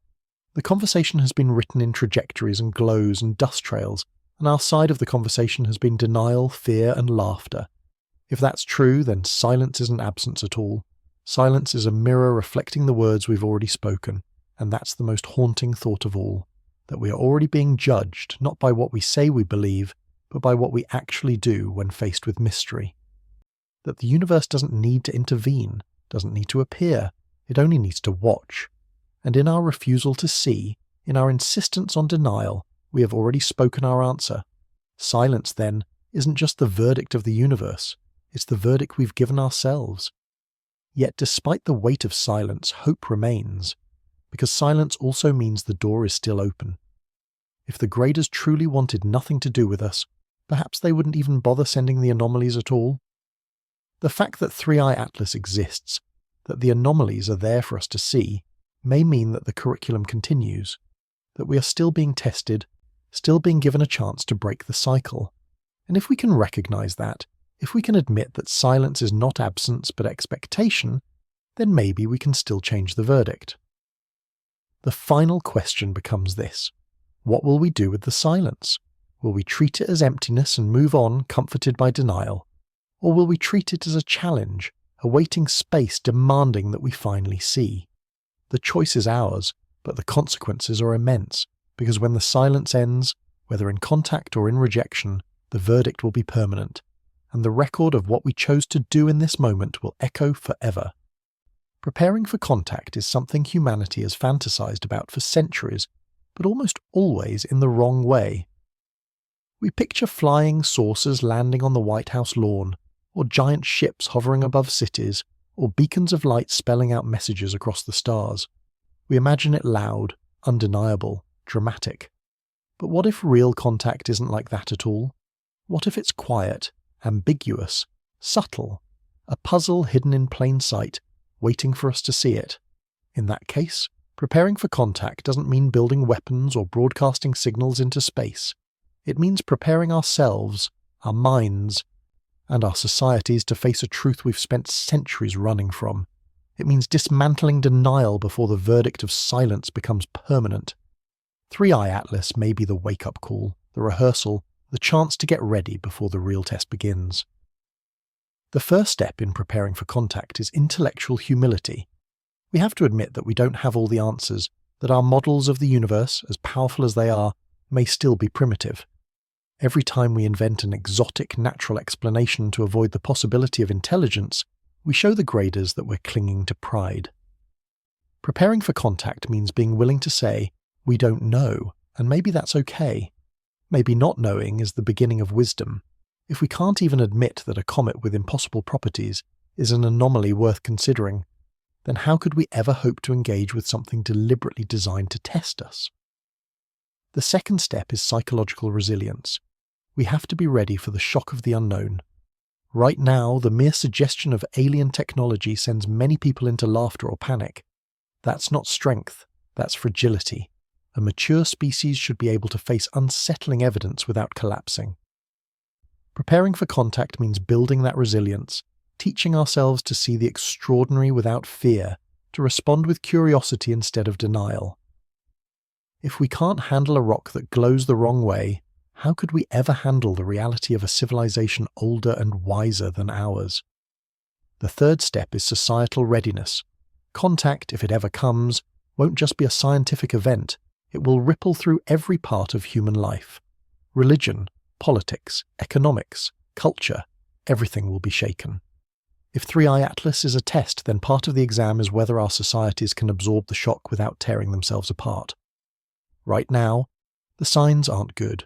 The conversation has been written in trajectories and glows and dust trails, and our side of the conversation has been denial, fear, and laughter. If that's true, then silence isn't absence at all. Silence is a mirror reflecting the words we've already spoken, and that's the most haunting thought of all, that we are already being judged not by what we say we believe, but by what we actually do when faced with mystery. That the universe doesn't need to intervene, doesn't need to appear, it only needs to watch. And in our refusal to see, in our insistence on denial, we have already spoken our answer. Silence, then, isn't just the verdict of the universe, it's the verdict we've given ourselves. Yet despite the weight of silence, hope remains, because silence also means the door is still open. If the graders truly wanted nothing to do with us, perhaps they wouldn't even bother sending the anomalies at all. The fact that 3IATLAS exists, that the anomalies are there for us to see, may mean that the curriculum continues, that we are still being tested, still being given a chance to break the cycle. And if we can recognize that, if we can admit that silence is not absence but expectation, then maybe we can still change the verdict. The final question becomes this: what will we do with the silence? Will we treat it as emptiness and move on, comforted by denial? Or will we treat it as a challenge, a waiting space demanding that we finally see? The choice is ours, but the consequences are immense, because when the silence ends, whether in contact or in rejection, the verdict will be permanent, and the record of what we chose to do in this moment will echo forever. Preparing for contact is something humanity has fantasized about for centuries, but almost always in the wrong way. We picture flying saucers landing on the White House lawn, or giant ships hovering above cities, or beacons of light spelling out messages across the stars. We imagine it loud, undeniable, dramatic. But what if real contact isn't like that at all? What if it's quiet, ambiguous, subtle, a puzzle hidden in plain sight, waiting for us to see it? In that case, preparing for contact doesn't mean building weapons or broadcasting signals into space. It means preparing ourselves, our minds, and our societies to face a truth we've spent centuries running from. It means dismantling denial before the verdict of silence becomes permanent. 3IATLAS may be the wake-up call, the rehearsal, the chance to get ready before the real test begins. The first step in preparing for contact is intellectual humility. We have to admit that we don't have all the answers, that our models of the universe, as powerful as they are, may still be primitive. Every time we invent an exotic natural explanation to avoid the possibility of intelligence, we show the graders that we're clinging to pride. Preparing for contact means being willing to say, we don't know, and maybe that's okay. Maybe not knowing is the beginning of wisdom. If we can't even admit that a comet with impossible properties is an anomaly worth considering, then how could we ever hope to engage with something deliberately designed to test us? The second step is psychological resilience. We have to be ready for the shock of the unknown. Right now, the mere suggestion of alien technology sends many people into laughter or panic. That's not strength, that's fragility. A mature species should be able to face unsettling evidence without collapsing. Preparing for contact means building that resilience, teaching ourselves to see the extraordinary without fear, to respond with curiosity instead of denial. If we can't handle a rock that glows the wrong way, how could we ever handle the reality of a civilization older and wiser than ours? The third step is societal readiness. Contact, if it ever comes, won't just be a scientific event, it will ripple through every part of human life. Religion, politics, economics, culture, everything will be shaken. If 3IATLAS is a test, then part of the exam is whether our societies can absorb the shock without tearing themselves apart. Right now, the signs aren't good.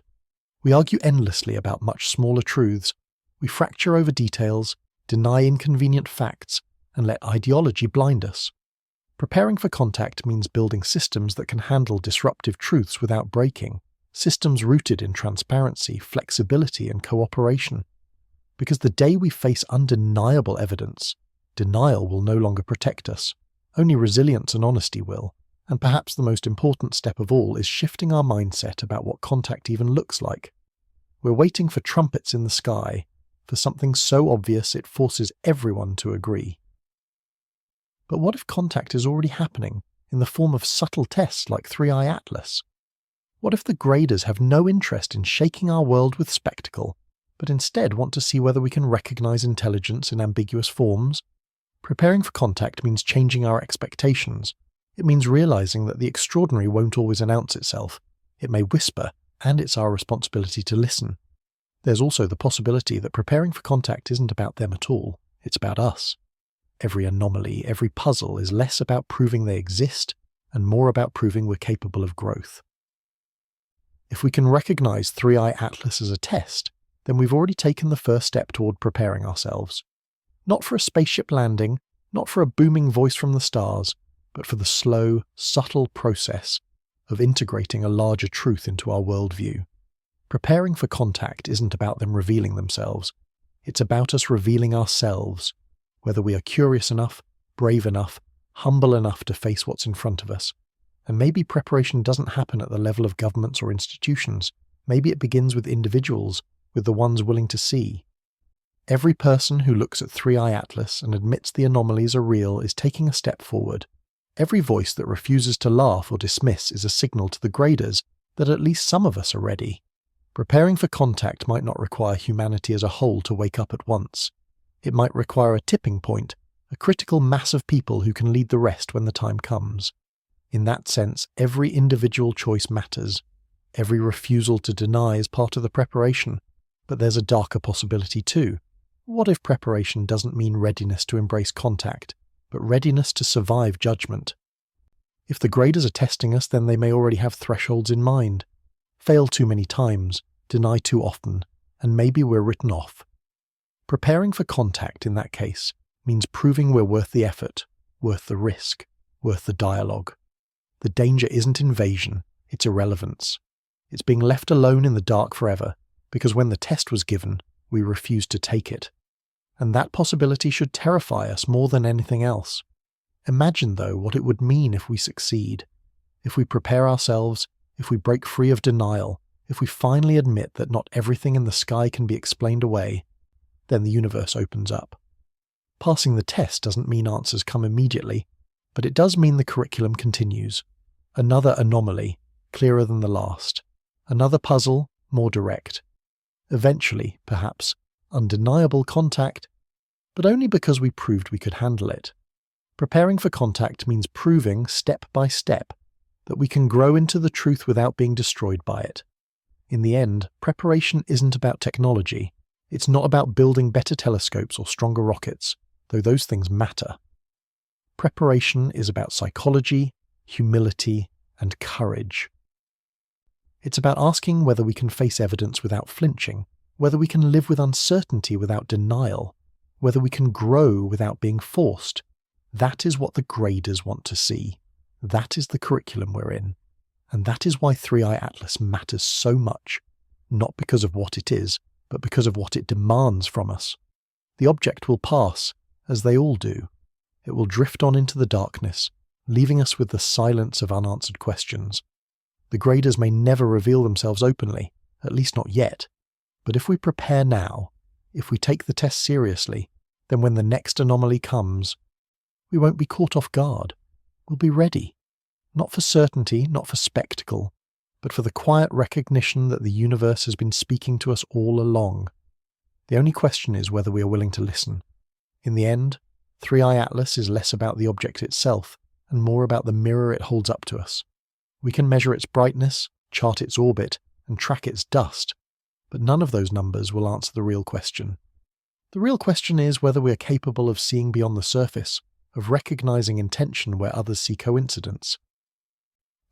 We argue endlessly about much smaller truths. We fracture over details, deny inconvenient facts, and let ideology blind us. Preparing for contact means building systems that can handle disruptive truths without breaking, systems rooted in transparency, flexibility, and cooperation. Because the day we face undeniable evidence, denial will no longer protect us. Only resilience and honesty will. And perhaps the most important step of all is shifting our mindset about what contact even looks like. We're waiting for trumpets in the sky, for something so obvious it forces everyone to agree. But what if contact is already happening, in the form of subtle tests like 3IATLAS? What if the graders have no interest in shaking our world with spectacle, but instead want to see whether we can recognize intelligence in ambiguous forms? Preparing for contact means changing our expectations. It means realizing that the extraordinary won't always announce itself. It may whisper, and it's our responsibility to listen. There's also the possibility that preparing for contact isn't about them at all. It's about us. Every anomaly, every puzzle is less about proving they exist and more about proving we're capable of growth. If we can recognize 3IATLAS as a test, then we've already taken the first step toward preparing ourselves. Not for a spaceship landing, not for a booming voice from the stars, but for the slow, subtle process of integrating a larger truth into our worldview. Preparing for contact isn't about them revealing themselves. It's about us revealing ourselves, whether we are curious enough, brave enough, humble enough to face what's in front of us. And maybe preparation doesn't happen at the level of governments or institutions. Maybe it begins with individuals, with the ones willing to see. Every person who looks at 3IATLAS and admits the anomalies are real is taking a step forward. Every voice that refuses to laugh or dismiss is a signal to the graders that at least some of us are ready. Preparing for contact might not require humanity as a whole to wake up at once. It might require a tipping point, a critical mass of people who can lead the rest when the time comes. In that sense, every individual choice matters. Every refusal to deny is part of the preparation. But there's a darker possibility too. What if preparation doesn't mean readiness to embrace contact, but readiness to survive judgment. If the graders are testing us, then they may already have thresholds in mind. Fail too many times, deny too often, and maybe we're written off. Preparing for contact in that case means proving we're worth the effort, worth the risk, worth the dialogue. The danger isn't invasion, it's irrelevance. It's being left alone in the dark forever, because when the test was given, we refused to take it. And that possibility should terrify us more than anything else. Imagine, though, what it would mean if we succeed. If we prepare ourselves, if we break free of denial, if we finally admit that not everything in the sky can be explained away, then the universe opens up. Passing the test doesn't mean answers come immediately, but it does mean the curriculum continues. Another anomaly, clearer than the last. Another puzzle, more direct. Eventually, perhaps, undeniable contact, but only because we proved we could handle it. Preparing for contact means proving, step by step, that we can grow into the truth without being destroyed by it. In the end, preparation isn't about technology. It's not about building better telescopes or stronger rockets, though those things matter. Preparation is about psychology, humility, and courage. It's about asking whether we can face evidence without flinching, whether we can live with uncertainty without denial, whether we can grow without being forced. That is what the graders want to see. That is the curriculum we're in. And that is why 3IATLAS matters so much, not because of what it is, but because of what it demands from us. The object will pass, as they all do. It will drift on into the darkness, leaving us with the silence of unanswered questions. The graders may never reveal themselves openly, at least not yet. But if we prepare now, if we take the test seriously, then when the next anomaly comes, we won't be caught off guard. We'll be ready. Not for certainty, not for spectacle, but for the quiet recognition that the universe has been speaking to us all along. The only question is whether we are willing to listen. In the end, 3IATLAS is less about the object itself and more about the mirror it holds up to us. We can measure its brightness, chart its orbit, and track its dust, but none of those numbers will answer the real question. The real question is whether we are capable of seeing beyond the surface, of recognizing intention where others see coincidence,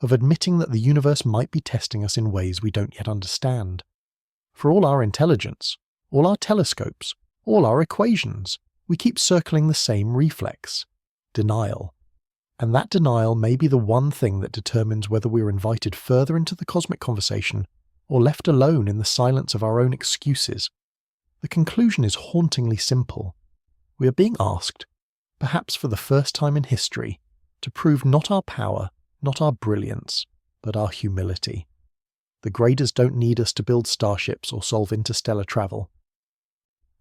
of admitting that the universe might be testing us in ways we don't yet understand. For all our intelligence, all our telescopes, all our equations, we keep circling the same reflex: denial. And that denial may be the one thing that determines whether we are invited further into the cosmic conversation or left alone in the silence of our own excuses. The conclusion is hauntingly simple. We are being asked, perhaps for the first time in history, to prove not our power, not our brilliance, but our humility. The graders don't need us to build starships or solve interstellar travel.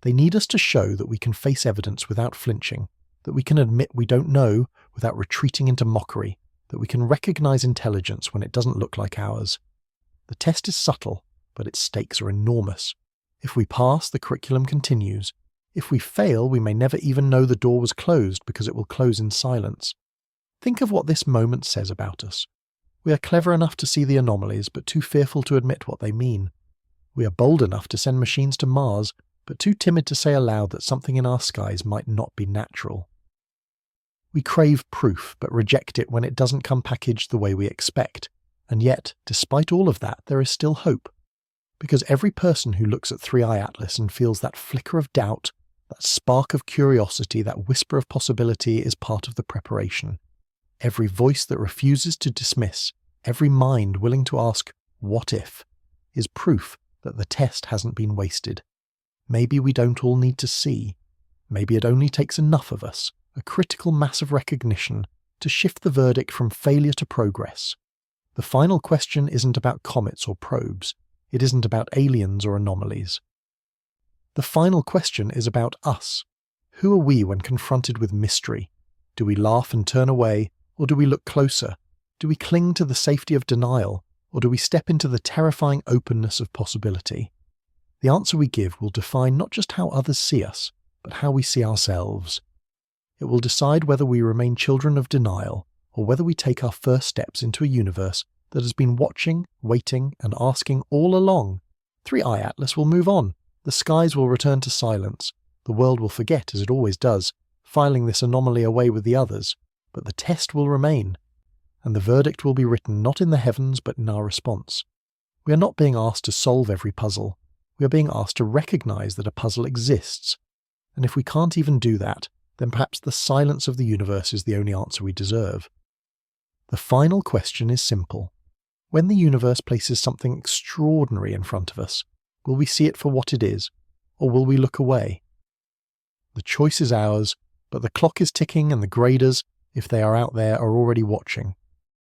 They need us to show that we can face evidence without flinching, that we can admit we don't know without retreating into mockery, that we can recognize intelligence when it doesn't look like ours. The test is subtle, but its stakes are enormous. If we pass, the curriculum continues. If we fail, we may never even know the door was closed because it will close in silence. Think of what this moment says about us. We are clever enough to see the anomalies, but too fearful to admit what they mean. We are bold enough to send machines to Mars, but too timid to say aloud that something in our skies might not be natural. We crave proof, but reject it when it doesn't come packaged the way we expect. And yet, despite all of that, there is still hope. Because every person who looks at 3IATLAS and feels that flicker of doubt, that spark of curiosity, that whisper of possibility is part of the preparation. Every voice that refuses to dismiss, every mind willing to ask, what if, is proof that the test hasn't been wasted. Maybe we don't all need to see. Maybe it only takes enough of us, a critical mass of recognition, to shift the verdict from failure to progress. The final question isn't about comets or probes. It isn't about aliens or anomalies. The final question is about us. Who are we when confronted with mystery? Do we laugh and turn away, or do we look closer? Do we cling to the safety of denial, or do we step into the terrifying openness of possibility? The answer we give will define not just how others see us, but how we see ourselves. It will decide whether we remain children of denial, or whether we take our first steps into a universe that has been watching, waiting, and asking all along. 3IATLAS will move on. The skies will return to silence. The world will forget, as it always does, filing this anomaly away with the others, but the test will remain, and the verdict will be written not in the heavens but in our response. We are not being asked to solve every puzzle, we are being asked to recognise that a puzzle exists, and if we can't even do that, then perhaps the silence of the universe is the only answer we deserve. The final question is simple. When the universe places something extraordinary in front of us, will we see it for what it is, or will we look away? The choice is ours, but the clock is ticking and the graders, if they are out there, are already watching.